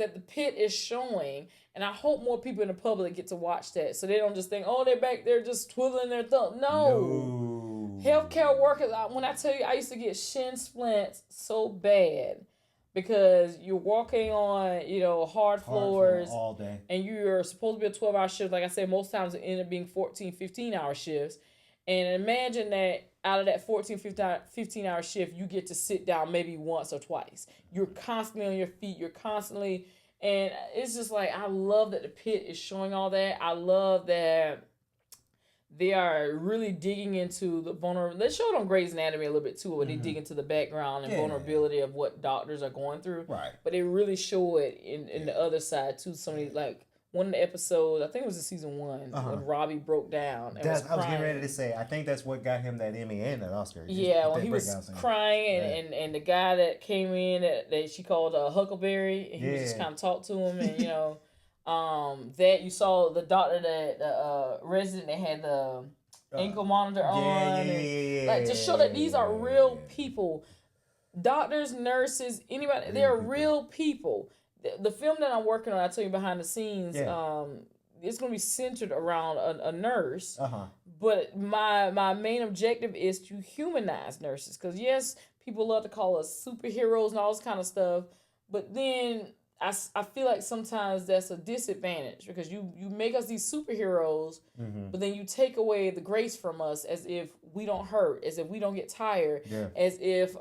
that the Pitt is showing, and I hope more people in the public get to watch that, so they don't just think, oh, they're back there just twiddling their thumb. No. Healthcare workers, when I tell you, I used to get shin splints so bad because you're walking on, hard floors all day, and you're supposed to be a 12-hour shift. Like I said, most times it ended up being 14, 15-hour shifts. And imagine that out of that 14, 15-hour shift, you get to sit down maybe once or twice. You're constantly on your feet. You're constantly, and it's just like, I love that the Pitt is showing all that. I love that they are really digging into the vulnerability. They showed on Grey's Anatomy a little bit too, where they dig into the background and vulnerability of what doctors are going through. Right. But they really show it in the other side too. Somebody like one of the episodes, I think it was in season 1, when Robbie broke down. And I was getting ready to say, I think that's what got him that Emmy and that Oscar. Yeah, when he was crying and the guy that came in that she called Huckleberry, and he just kind of talked to him, and that you saw the doctor the resident that had the ankle monitor on, like to show that these are real people, doctors, nurses, anybody, they're real people. The film that I'm working on, I tell you behind the scenes, it's going to be centered around a nurse. But my main objective is to humanize nurses. Because, yes, people love to call us superheroes and all this kind of stuff. But then I feel like sometimes that's a disadvantage. Because you make us these superheroes, but then you take away the grace from us as if we don't hurt, as if we don't get tired, as if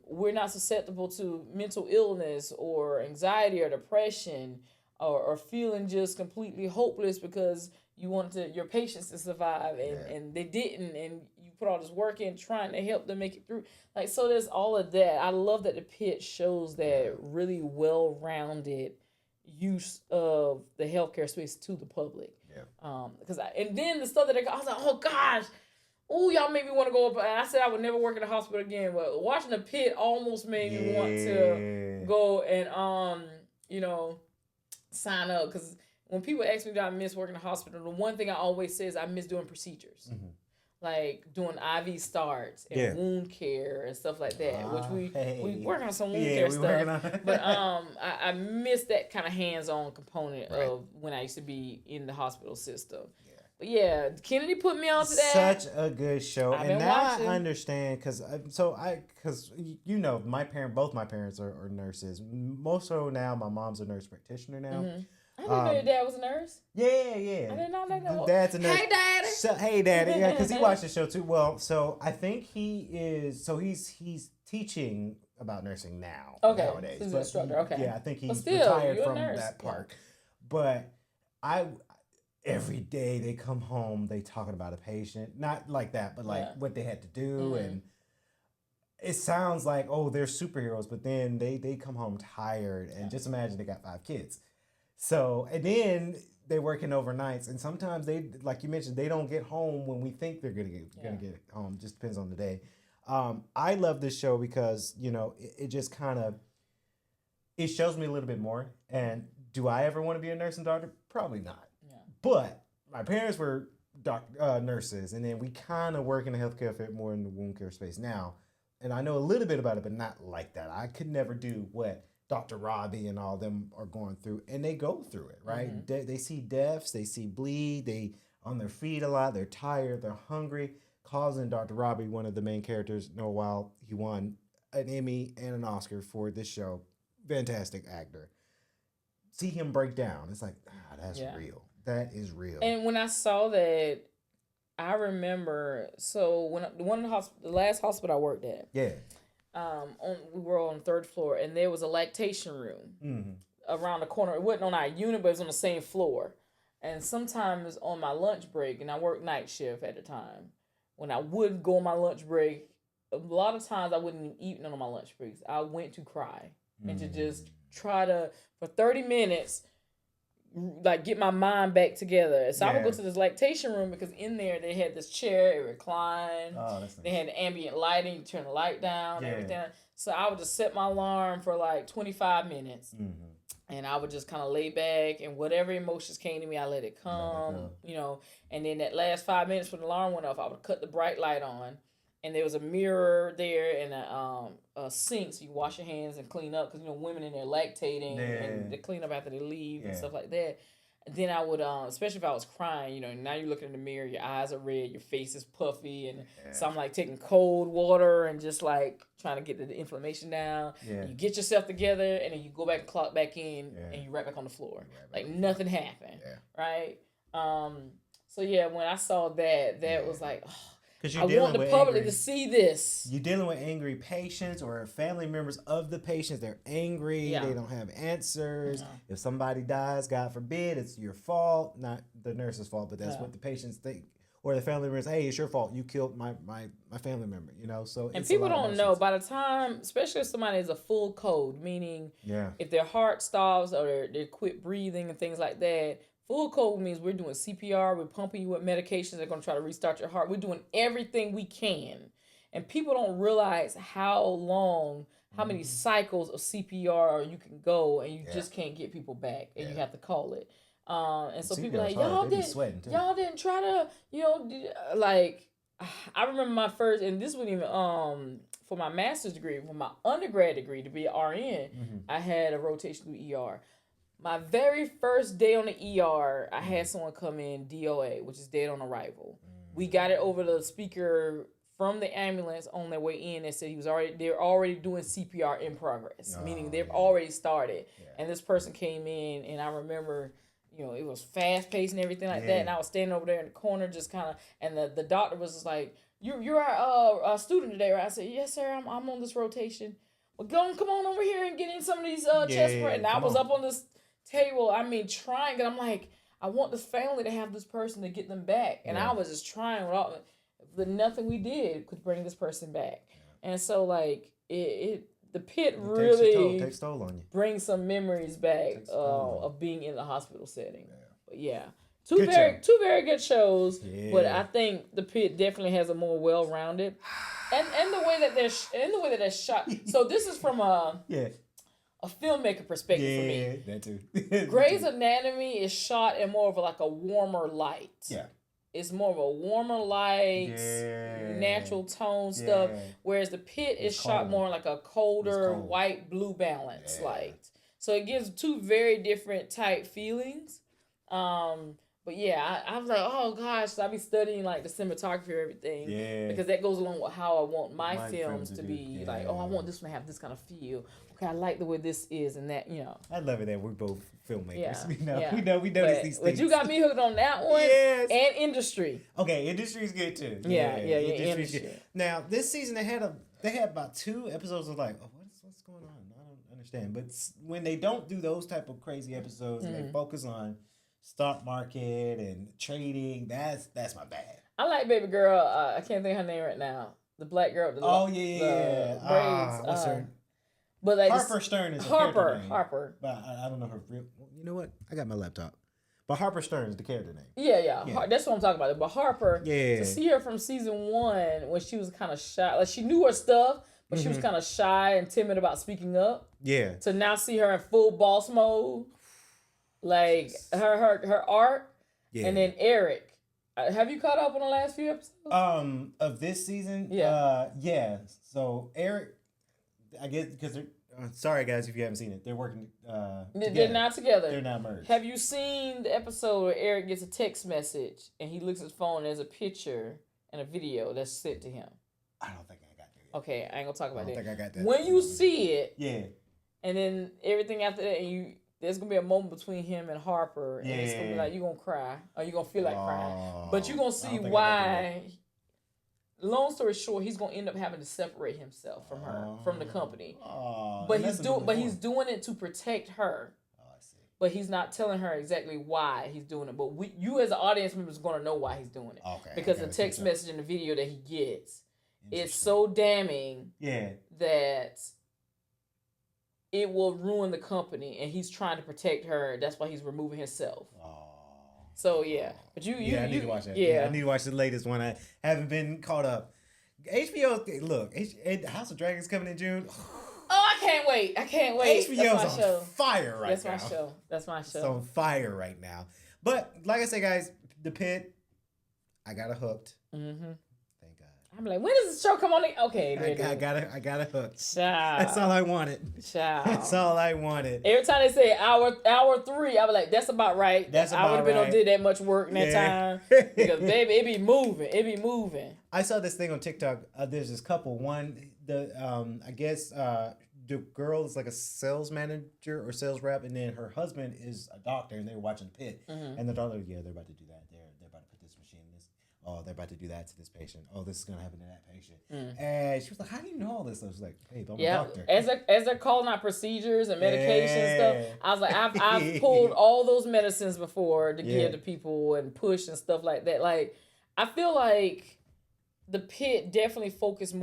we're not susceptible to mental illness or anxiety or depression or feeling just completely hopeless because you wanted your patients to survive and they didn't, and you put all this work in trying to help them make it through. Like, so there's all of that. I love that the Pitt shows that really well-rounded use of the healthcare space to the public. And then the stuff that I was like, oh gosh, oh, y'all made me want to go up. I said I would never work in a hospital again, but watching the Pitt almost made me want to go and sign up. Because when people ask me, do I miss working in a hospital, the one thing I always say is I miss doing procedures. Like doing IV starts and wound care and stuff like that, which we work on some wound care stuff. But I miss that kind of hands-on component of when I used to be in the hospital system. But yeah, Kennedy put me on to that. Such a good show, and now watching. I understand because both my parents are nurses. Most so now, my mom's a nurse practitioner now. I didn't know your dad was a nurse. Yeah. I did not know that. Dad's a nurse. Hey, Daddy. Hey, Daddy. Yeah, because he watched the show too. Well, so I think he is. So he's teaching about nursing now. Nowadays. He's an instructor. Okay. Yeah, I think he's retired from nurse. that part. But every day they come home, they talking about a patient, not like that, but like what they had to do, and it sounds like they're superheroes, but then they come home tired, and just imagine they got 5 kids. So, and then they're working overnights, and sometimes they, like you mentioned, they don't get home when we think they're gonna get home. Just depends on the day. I love this show because it just kind of it shows me a little bit more. And do I ever want to be a nurse and doctor? Probably not. Yeah. But my parents were nurses, and then we kind of work in the healthcare field more in the wound care space now. And I know a little bit about it, but not like that. I could never do what Dr. Robbie and all them are going through, and they go through it, right? They see deaths, they see bleed, they on their feet a lot, they're tired, they're hungry, causing Dr. Robbie, one of the main characters, while he won an Emmy and an Oscar for this show. Fantastic actor. See him break down. It's like, that's real. That is real. And when I saw that, I remember, so when the last hospital I worked at, we were on the 3rd floor, and there was a lactation room around the corner. It wasn't on our unit, but it was on the same floor. And sometimes on my lunch break, and I worked night shift at the time, when I would go on my lunch break, a lot of times I wouldn't even eat none of my lunch breaks. I went to cry and to just try to, for 30 minutes, like get my mind back together. So I would go to this lactation room because in there they had this chair, it reclined. Oh, that's nice. They had ambient lighting, you turn the light down, everything. So I would just set my alarm for like 25 minutes. And I would just kind of lay back, and whatever emotions came to me, I let it come, And then that last 5 minutes when the alarm went off, I would cut the bright light on, and there was a mirror there and a sink so you wash your hands and clean up because women in there lactating and they clean up after they leave and stuff like that. And then I would especially if I was crying, now you're looking in the mirror, your eyes are red, your face is puffy, and so I'm like taking cold water and just like trying to get the inflammation down. You get yourself together and then you go back and clock back in and you're right back on the floor like nothing happened, right? So when I saw that was like, because I want the public to see this. You're dealing with angry patients or family members of the patients. They're angry. They don't have answers. If somebody dies, God forbid, it's your fault, not the nurse's fault, but that's what the patients think. Or the family members, hey, it's your fault. You killed my family member. So and people don't know by the time, especially if somebody is a full code, meaning if their heart stops or they quit breathing and things like that. Full code means we're doing CPR, we're pumping you with medications, they're going to try to restart your heart. We're doing everything we can. And people don't realize how many cycles of CPR you can go and you just can't get people back and you have to call it. And so people are like, y'all didn't try to, like, I remember my first, and this wasn't even for my master's degree, for my undergrad degree to be an RN, I had a rotation through ER. My very first day on the ER, I had someone come in, DOA, which is dead on arrival. We got it over the speaker from the ambulance on their way in and said they're already doing CPR in progress, meaning they've already started. And this person came in, and I remember, it was fast paced and everything like that. And I was standing over there in the corner, just kind of, and the doctor was just like, "You're our student today, right?" I said, "Yes, sir. I'm on this rotation." Well, come on over here and get in some of these chest press. And I was up on this table, trying, and I'm like, I want this family to have this person to get them back, and I was just trying but nothing we did could bring this person back, and so like the Pitt really takes toll on you, brings some memories back of being in the hospital setting. But two very good shows, but I think the Pitt definitely has a more well-rounded, and the way that they're shot. So this is from a filmmaker perspective for me. That too. Grey's Anatomy is shot in more of a warmer light. It's more of a warmer light, natural tone stuff. Whereas the Pitt is shot more like a colder white-blue balance light. So it gives two very different type feelings. But I was like, oh gosh, so I be studying like the cinematography or everything because that goes along with how I want my films to be. Like, I want this one to have this kind of feel. Okay, I like the way this is and that, I love it that we're both filmmakers. We know these things. But you got me hooked on that one. Yes. And industry. Okay, industry's good too. Industry. Good. Now this season they had about 2 episodes of like, what's going on? I don't understand. But when they don't do those type of crazy episodes and they focus on stock market and trading, that's my bad. I like baby girl. I can't think of her name right now. The black girl. The braids. What's her? But like Harper Stern is Harper. But I don't know her real. You know what? I got my laptop. But Harper Stern is the character name. Yeah. That's what I'm talking about. But Harper. To see her from season 1 when she was kind of shy, like she knew her stuff, but she was kind of shy and timid about speaking up. Yeah. To now see her in full boss mode, like her art, and then Eric. Have you caught up on the last few episodes? Of this season? Yeah. So Eric, I guess because they're sorry guys if you haven't seen it, they're working. They're not together. They're not merged. Have you seen the episode where Eric gets a text message and he looks at his phone and there's a picture and a video that's sent to him? I don't think I got that yet. Okay, I ain't gonna talk about that. I don't think I got that. When you see it, and then everything after that, and there's gonna be a moment between him and Harper, and it's gonna be like you're gonna cry or you're gonna feel like crying, but you're gonna see why. Long story short, he's gonna end up having to separate himself from her, from the company. But he's doing it to protect her. I see. But he's not telling her exactly why he's doing it. But you as an audience member is gonna know why he's doing it. Okay. Because the text message and the video that he gets is so damning. That it will ruin the company, and he's trying to protect her. That's why he's removing himself. So but I need to watch that. I need to watch the latest one. I haven't been caught up. HBO, look, House of Dragons coming in June. Oh, I can't wait! HBO's on fire right now. That's my show. It's on fire right now. But like I say, guys, the Pitt, I got it hooked. Mm-hmm. Thank God. I'm like, when does the show come on? Okay, I got a hook. Child. That's all I wanted. Child. That's all I wanted. Every time they say hour 3, I was like, that's about right. That's I would have been about able to right. do that much work in that time. Because baby, it be moving. It be moving. I saw this thing on TikTok. There's this couple. One, I guess the girl is like a sales manager or sales rep, and then her husband is a doctor, and they were watching Pitt. And the daughter, they're about to do that. They're about to put this machine in this. Oh, they're about to do that to this patient. Oh, this is gonna happen to that patient. And she was like, "How do you know all this?" I was like, "Hey, I'm a doctor." As they're calling out procedures and medication stuff, I was like, I've pulled all those medicines before to give to people and push and stuff like that. Like, I feel like the Pitt definitely focused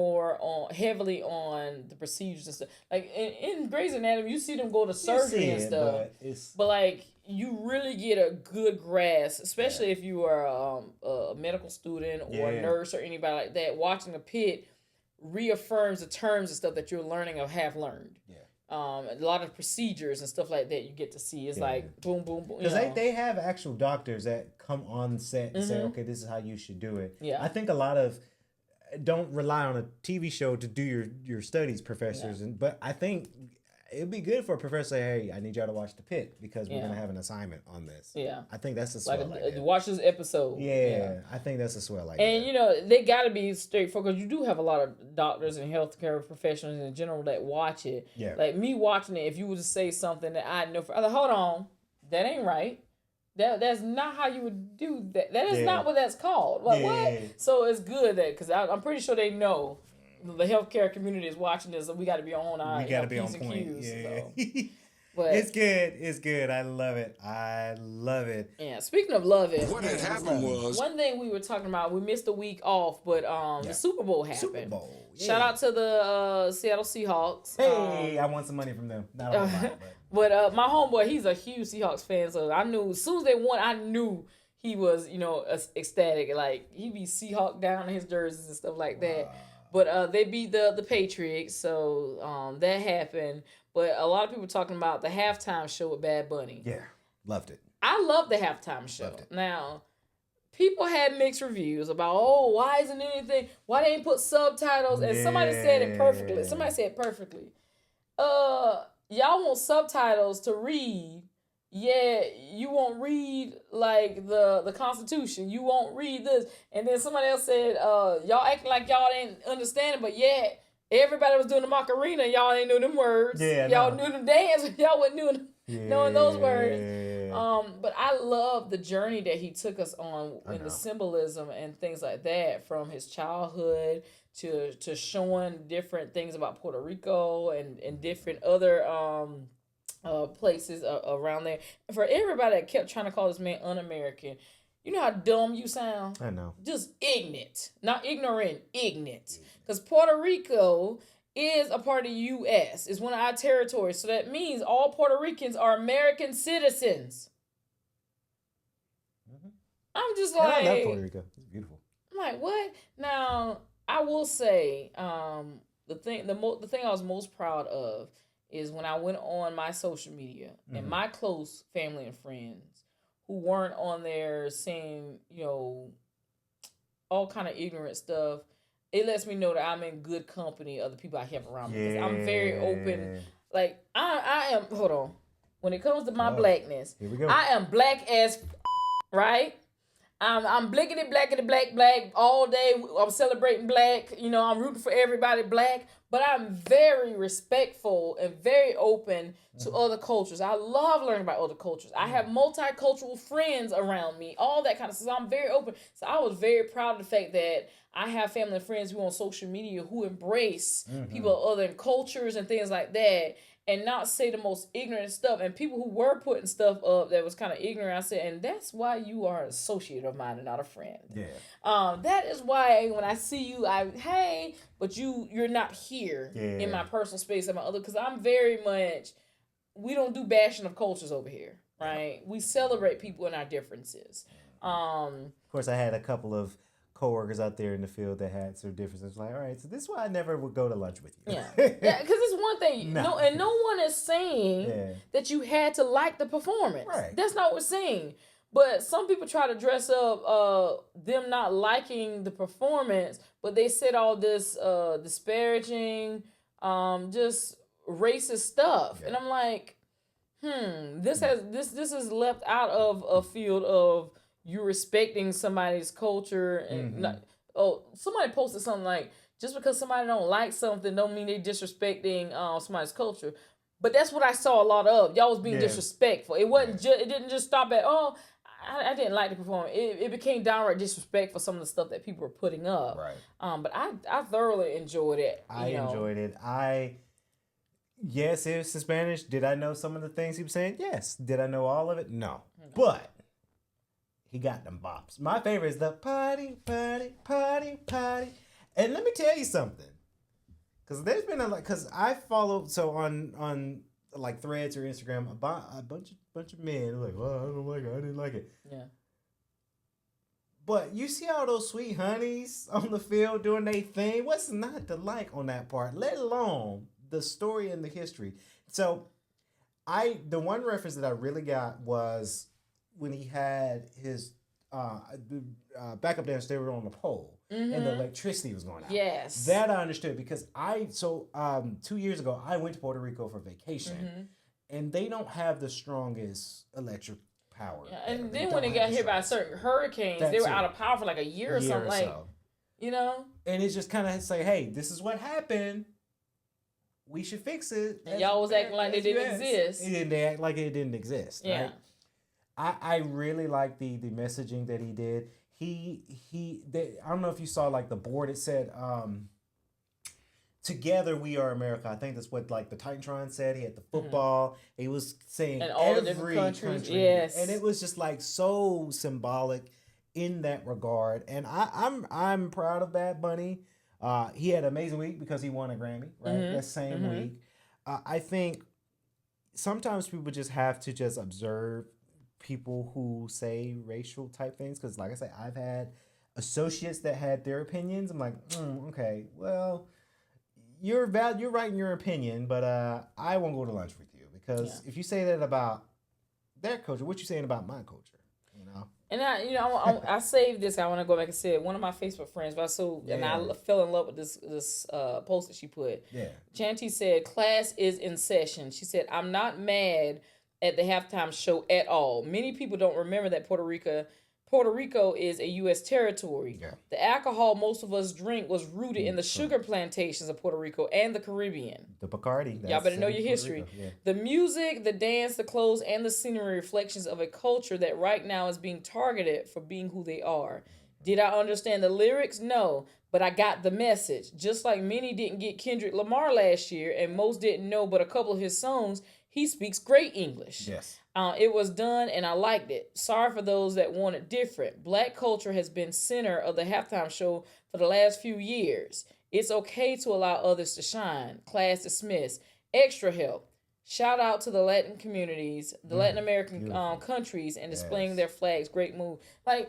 heavily on the procedures and stuff. Like in Grey's Anatomy, you see them go to surgery and stuff, but like you really get a good grasp, especially if you are a medical student or a nurse or anybody like that. Watching the Pitt reaffirms the terms and stuff that you're learning or have learned. A lot of procedures and stuff like that you get to see. It's like boom, boom, boom. Because they have actual doctors that come on set and say, okay, this is how you should do it. Yeah. I think a lot of don't rely on a TV show to do your studies, professors. But I think it'd be good for a professor to say, hey, I need y'all to watch the Pitt because we're going to have an assignment on this. Yeah. I think that's a swell idea. Watch this episode. Yeah, I think that's a swell idea. And, you know, they got to be straightforward because you do have a lot of doctors and healthcare professionals in general that watch it. Yeah. Like me watching it, if you were to say something that I know, I was like, hold on, that ain't right. That's not how you would do that. That is not what that's called. Like, what? So it's good that, because I'm pretty sure they know the healthcare community is watching this, so we got to be on our P's and Q's. So. But it's good. It's good. I love it. I love it. Yeah. Speaking of love it, what had happened was one thing we were talking about. We missed a week off, but the Super Bowl happened. Super Bowl. Yeah. Shout out to the Seattle Seahawks. Hey, I want some money from them. Not a lot, but my homeboy, he's a huge Seahawks fan, so I knew as soon as they won, I knew he was, you know, ecstatic. Like he'd be Seahawk down in his jerseys and stuff like that. But they beat the Patriots, so that happened. But a lot of people talking about the halftime show with Bad Bunny. Yeah, loved it. I love the halftime show. Now, people had mixed reviews about, why isn't anything? Why they ain't put subtitles? And somebody said it perfectly. Y'all want subtitles to read. Yeah, you won't read like the Constitution. You won't read this. And then somebody else said, y'all acting like y'all didn't understand it, but yet everybody was doing the Macarena. Y'all ain't knew them words. Yeah, y'all knew them dance. Y'all wasn't knowing those words. But I love the journey that he took us on in the symbolism and things like that, from his childhood to showing different things about Puerto Rico and different other places around there. For everybody that kept trying to call this man un-American, you know how dumb you sound? I know. Just ignorant. Not ignorant, ignorant. Because Puerto Rico is a part of the U.S. It's one of our territories. So that means all Puerto Ricans are American citizens. Mm-hmm. I'm just like... I love Puerto Rico. It's beautiful. I'm like, what? Now, I will say, the thing I was most proud of is when I went on my social media and my close family and friends who weren't on there saying, you know, all kind of ignorant stuff, it lets me know that I'm in good company of the people I have around me. Because I'm very open. Like, I am, hold on. When it comes to my blackness, here we go. I am black as right? I'm blickety black all day. I'm celebrating black. You know, I'm rooting for everybody black. But I'm very respectful and very open to other cultures. I love learning about other cultures. I have multicultural friends around me, all that kind of stuff. So I'm very open. So I was very proud of the fact that I have family and friends who on social media who embrace people of other cultures and things like that, and not say the most ignorant stuff. And people who were putting stuff up that was kind of ignorant, I said, and that's why you are an associate of mine and not a friend. Yeah. That is why when I see you, but you're not here in my personal space and my other, because I'm very much, we don't do bashing of cultures over here, right? We celebrate people and our differences. Of course, I had a couple of coworkers out there in the field that had some differences. Like, all right, so this is why I never would go to lunch with you. Yeah, because it's one thing. No one is saying that you had to like the performance. Right. That's not what we're saying. But some people try to dress up them not liking the performance, but they said all this disparaging, just racist stuff, and I'm like, this is left out of a field of you respecting somebody's culture and not. Oh, somebody posted something like, just because somebody don't like something don't mean they disrespecting somebody's culture. But that's what I saw a lot of. Y'all was being disrespectful. It wasn't. It didn't just stop at I didn't like the performance. It became downright disrespect for some of the stuff that people were putting up. Right. But I thoroughly enjoyed it. I enjoyed it. Yes, it was in Spanish. Did I know some of the things he was saying? Yes. Did I know all of it? No. But he got them bops. My favorite is the party, party, party, party. And let me tell you something. Because there's been because I follow, so on like Threads or Instagram, a bunch of men are like, well, I don't like it. I didn't like it. Yeah. But you see all those sweet honeys on the field doing their thing. What's not to like on that part, let alone the story and the history? So the one reference that I really got was when he had his backup dancers, they were on the pole and the electricity was going out. Yes. That I understood because 2 years ago, I went to Puerto Rico for vacation and they don't have the strongest electric power. Yeah, and then when they got hit by certain hurricanes, they were out of power for like a year or something. Like, you know? And it's just kind of say, hey, this is what happened. We should fix it. And y'all was acting like it didn't exist. They act like it didn't exist. Yeah. Right? I really like the messaging that he did. I don't know if you saw like the board. It said, "Together we are America." I think that's what like the Titantron said. He had the football. He was saying and all the different countries. Yes, and it was just like so symbolic in that regard. And I'm proud of Bad Bunny. He had an amazing week because he won a Grammy. Right, that same week. I think sometimes people just have to just observe people who say racial type things, because like I say, I've had associates that had their opinions. I'm like, okay, well, you're right in your opinion, but I won't go to lunch with you, because if you say that about their culture, what you saying about my culture, you know? And I saved this. I want to go back and say it. One of my Facebook friends, and I fell in love with this post that she put. Yeah. Chanty said, "Class is in session." She said, "I'm not mad at the halftime show at all. Many people don't remember that Puerto Rico is a U.S. territory. Yeah. The alcohol most of us drink was rooted in the sugar plantations of Puerto Rico and the Caribbean. The Bacardi. Y'all better know your history. Yeah. The music, the dance, the clothes, and the scenery reflections of a culture that right now is being targeted for being who they are. Did I understand the lyrics? No, but I got the message. Just like many didn't get Kendrick Lamar last year, and most didn't know but a couple of his songs, he speaks great English. Yes. It was done, and I liked it. Sorry for those that want it different. Black culture has been center of the halftime show for the last few years. It's okay to allow others to shine. Class dismissed. Extra help. Shout out to the Latin communities, the Latin American countries, and displaying their flags. Great move. Like,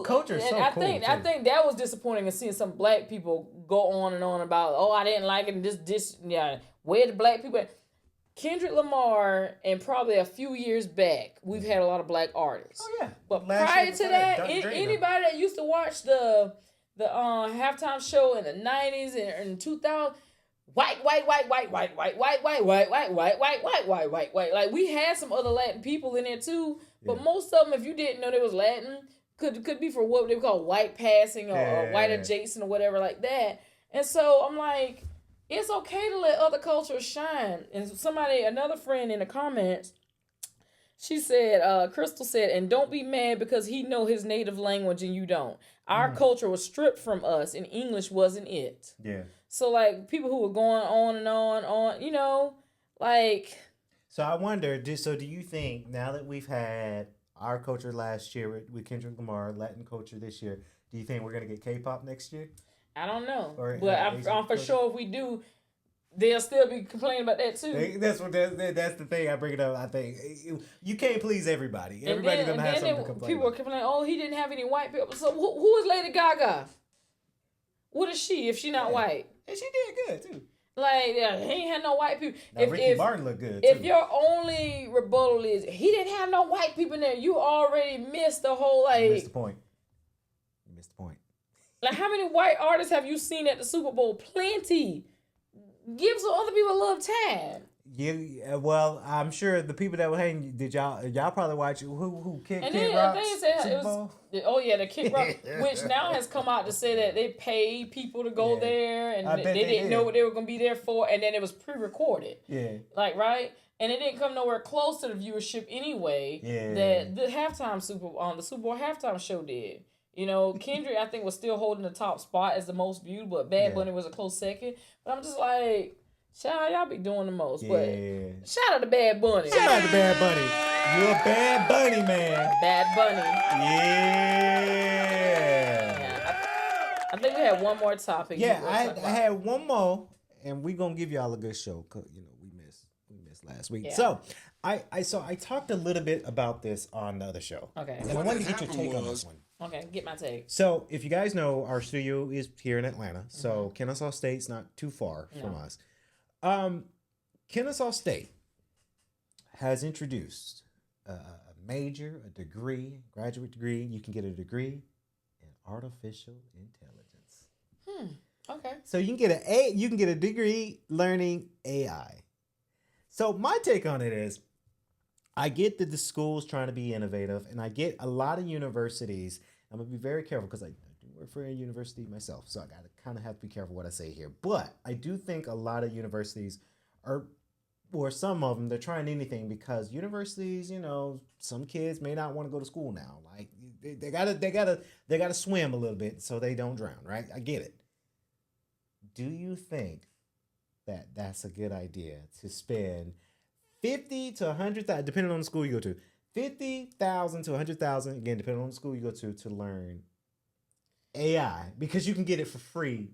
culture is so cool. I think that was disappointing to seeing some black people go on and on about, I didn't like it, and where the black people at? Kendrick Lamar, and probably a few years back, we've had a lot of black artists. Oh yeah. But prior to that, anybody that used to watch the halftime show in the 90s and 2000, white. Like, we had some other Latin people in there too, but most of them, if you didn't know they was Latin, could be for what they call white passing or white adjacent or whatever like that. And so I'm like, it's okay to let other cultures shine. And another friend in the comments, she said, Crystal said, "And don't be mad because he know his native language and you don't. Our culture was stripped from us and English wasn't it." Yeah. So like people who were going on and on, like. So I wonder, do you think now that we've had our culture last year with Kendrick Lamar, Latin culture this year, do you think we're going to get K-pop next year? I don't know, but I'm for sure if we do, they'll still be complaining about that too. That's the thing. I bring it up. I think you can't please everybody. Everybody's gonna have something to complain. People were complaining, he didn't have any white people. So who is Lady Gaga? What is she if she not white? And she did good too. Like, yeah, he ain't had no white people. Now, Ricky Martin looked good, if too. your only rebuttal is he didn't have no white people in there, you already missed the whole, like... You missed the point. Like, how many white artists have you seen at the Super Bowl? Plenty. Give some other people a little time. Yeah, well, I'm sure the people that were hanging, y'all probably watch who Kid Rock Super Bowl? The Kid Rock, which now has come out to say that they paid people to go there, and they didn't know what they were going to be there for, and then it was pre-recorded. Yeah. Like, right? And it didn't come nowhere close to the viewership anyway. Yeah. That the Super Bowl halftime show did. You know, Kendrick, I think, was still holding the top spot as the most viewed, but Bad Bunny was a close second. But I'm just like, shout out, y'all be doing the most. Yeah. But shout out to Bad Bunny. Shout out to Bad Bunny. You're a Bad Bunny, man. Bad Bunny. Yeah. I think we had one more topic. Yeah, I had one more, and we're going to give y'all a good show, because, you know, we missed last week. Yeah. So, I talked a little bit about this on the other show. Okay. And I wanted to get your take on this one. Okay, get my take. So, if you guys know, our studio is here in Atlanta. So, Kennesaw State's not too far from us. Kennesaw State has introduced a major, a degree, graduate degree. You can get a degree in artificial intelligence. Okay. So, you can get a degree learning AI. So, my take on it is, I get that the school's trying to be innovative, and I get a lot of universities. I'm going to be very careful because I do work for a university myself, so I got to kind of have to be careful what I say here. But I do think a lot of universities or some of them, they're trying anything because universities, you know, some kids may not want to go to school now. Like they gotta swim a little bit so they don't drown, right? I get it. Do you think that that's a good idea to spend 50 to 100,000, depending on the school you go to, 50,000 to 100,000, again, depending on the school you go to learn AI, because you can get it for free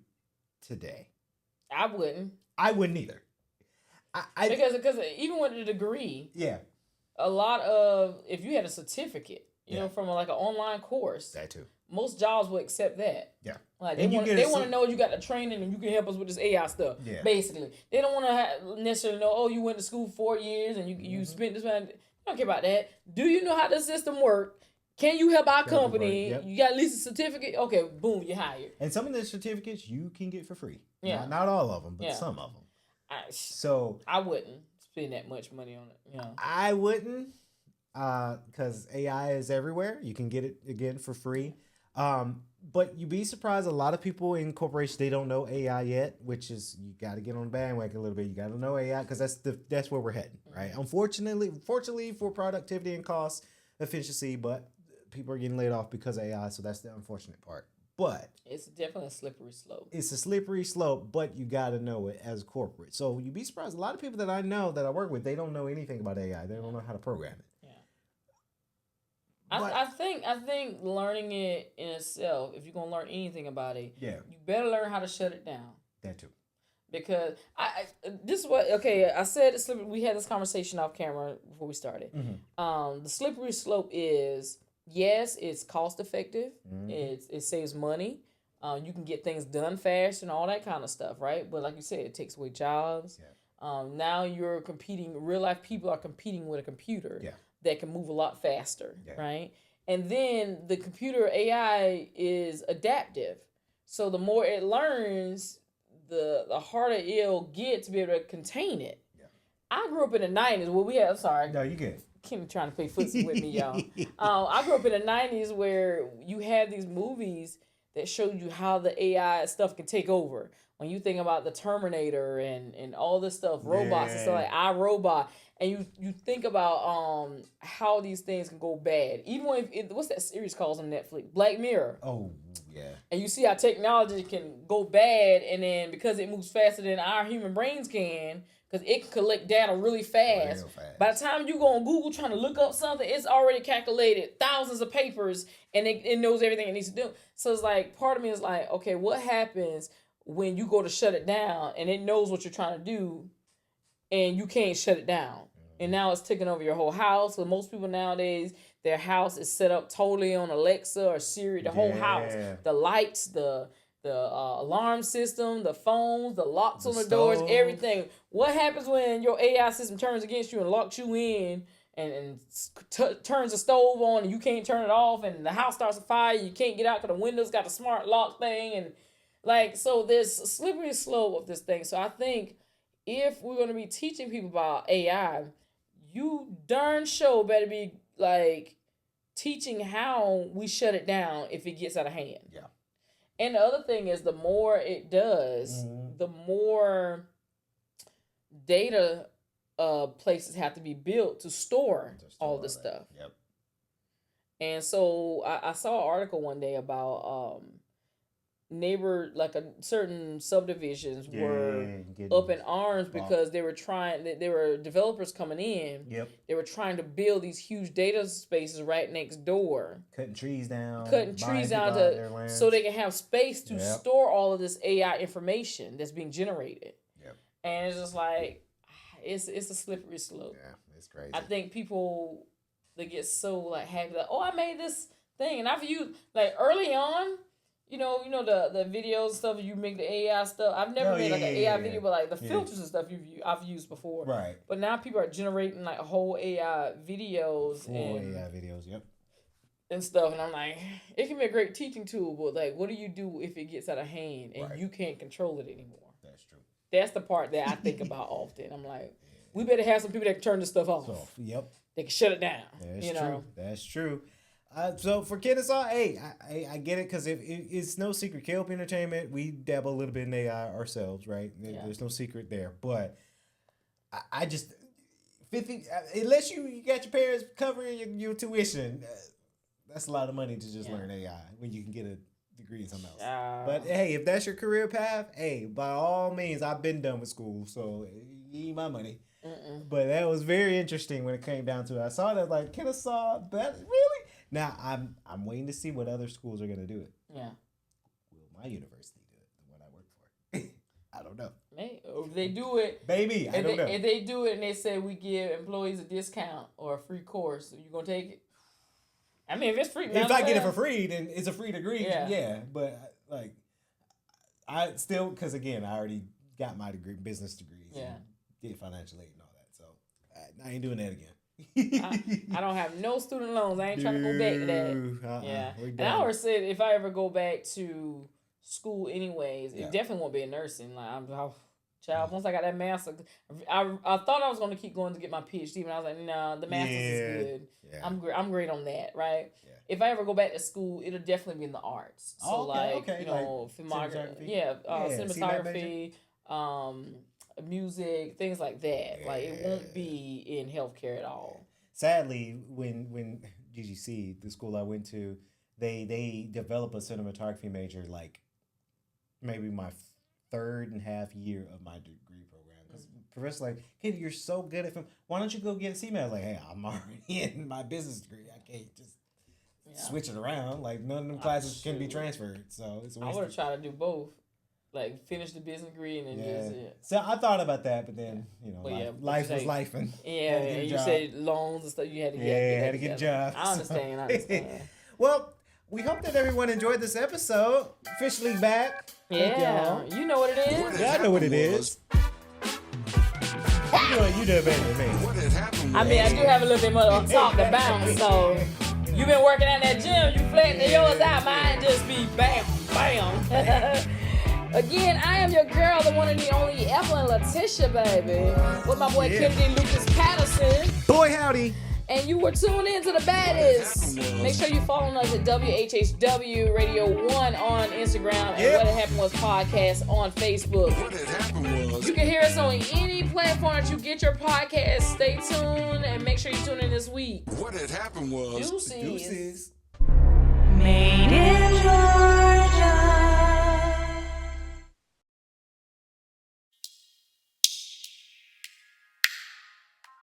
today? I wouldn't either. Because even with a degree, a lot of, if you had a certificate, you know, from like an online course, that too, most jobs will accept that. Yeah. Like they want to know you got the training and you can help us with this AI stuff. Yeah. Basically, they don't want to necessarily know. Oh, you went to school 4 years and you spent this money. They don't care about that. Do you know how the system works? Can you help our company? Yep. You got at least a certificate. Okay, boom, you're hired. And some of the certificates you can get for free. Yeah. Not all of them, but some of them. I wouldn't spend that much money on it. You know. I wouldn't, because AI is everywhere. You can get it again for free. But you'd be surprised, a lot of people in corporations, they don't know AI yet, which is, you got to get on the bandwagon a little bit. You got to know AI because that's where we're heading, right? Fortunately for productivity and cost efficiency, but people are getting laid off because of AI, so that's the unfortunate part. But it's definitely a slippery slope. It's a slippery slope, but you got to know it as a corporate. So you'd be surprised. A lot of people that I know that I work with, they don't know anything about AI. They don't know how to program it. I think learning it in itself, if you're gonna learn anything about it, you better learn how to shut it down. That too. Because this is what I said. We had this conversation off camera before we started. The slippery slope is, yes, it's cost effective. It saves money. You can get things done fast and all that kind of stuff, right? But like you said, it takes away jobs. Now you're competing. Real life people are competing with a computer. That can move a lot faster, right? And then the computer AI is adaptive. So the more it learns, the harder it'll get to be able to contain it. I grew up in the 90s where we had, I'm sorry. No, you good. Kim trying to play footsie with me, y'all. I grew up in the 90s where you had these movies that showed you how the AI stuff can take over. When you think about the Terminator and all this stuff, robots and stuff like iRobot, and you think about how these things can go bad. Even when what's that series called on Netflix? Black Mirror. Oh, yeah. And you see how technology can go bad, and then because it moves faster than our human brains can, because it can collect data really fast. By the time you go on Google trying to look up something, it's already calculated thousands of papers, and it knows everything it needs to do. So it's like, part of me is like, okay, what happens when you go to shut it down and it knows what you're trying to do and you can't shut it down? And now it's taking over your whole house. So most people nowadays, their house is set up totally on Alexa or Siri, the whole house. The lights, the alarm system, the phones, the locks on the doors, stove. everything. What happens when your AI system turns against you and locks you in and turns the stove on and you can't turn it off and the house starts a fire, you can't get out because the windows got the smart lock thing, and like, so there's a slippery slope of this thing. So I think if we're going to be teaching people about AI, you darn sure better be like teaching how we shut it down if it gets out of hand. Yeah. And the other thing is, the more it does, the more data places have to be built to store all this stuff. Yep. And so I saw an article one day about certain subdivisions were up in arms because they were developers coming in. Yep. They were trying to build these huge data spaces right next door. Cutting trees down so they can have space to store all of this AI information that's being generated. Yep. And it's just like, it's a slippery slope. Yeah, it's crazy. I think people, they get so like happy, like, oh, I made this thing, and I've used, like, early on, you know the videos and stuff, you make the AI stuff. I've never made like an AI video, but like the filters and stuff I've used before. Right. But now people are generating like whole AI videos and stuff, and I'm like, it can be a great teaching tool, but like, what do you do if it gets out of hand and you can't control it anymore? That's true. That's the part that I think about often. I'm like, we better have some people that can turn this stuff off. Yep. They can shut it down. That's true. That's true. So for Kennesaw, hey, I get it, because if it's no secret, K.L.P. Entertainment, we dabble a little bit in AI ourselves, right? There's no secret there, but I just 50 unless you got your parents covering your tuition, that's a lot of money to just learn AI when you can get a degree in something else. But hey, if that's your career path, hey, by all means, I've been done with school, so you need my money. But that was very interesting when it came down to it. I saw that, like, Kennesaw, that really. Now, I'm waiting to see what other schools are going to do it. Yeah. Will my university do it, the one I work for? I don't know. If they do it... Baby, I don't know. If they do it and they say we give employees a discount or a free course, you going to take it? I mean, if it's free... If I get it for free, then it's a free degree. Yeah. But, like, I still... Because, again, I already got my business degrees. Yeah. And did financial aid and all that. So, I ain't doing that again. I don't have no student loans. I ain't trying to go back to that. And I always said, if I ever go back to school anyways, it definitely won't be in nursing. Like, once I got that master, I thought I was going to keep going to get my PhD, but I was like, nah, the master's is good. Yeah. I'm great on that, right? Yeah. If I ever go back to school, it'll definitely be in the arts. So cinematography, music, things like that. Yeah. Like, it won't be in healthcare at all. Sadly, when GGC, the school I went to, they develop a cinematography major like maybe my third and half year of my degree program. Because professor's like, kid, you're so good at film. Why don't you go get a CMA? I was like, hey, I'm already in my business degree. I can't just switch it around. Like, none of them classes can be transferred. So it's a waste. I would have tried to do both. Like, finish the business degree and then just... Yeah. So I thought about that, but then, life was life. And and you said loans and stuff, you had to get... had to get a job. I understand. Well, we hope that everyone enjoyed this episode. Officially back. Yeah, you know what it is. I know what it is. You do it better than me. What had happened was... I mean, I do have a little bit more on top to bounce, so... You been working at that gym, you flexing yours out, mine just be bam, bam. Again, I am your girl, the one and the only Evelyn Letitia, baby. With my boy Kennedy Lucas Patterson. Boy, howdy. And you were tuned in to the baddest. Make sure you follow us at WHHW Radio 1 on Instagram and What Had Happened Was Podcast on Facebook. What had happened was... You can hear us on any platform that you get your podcast. Stay tuned and make sure you tune in this week. What had happened was... Deuces. Made it.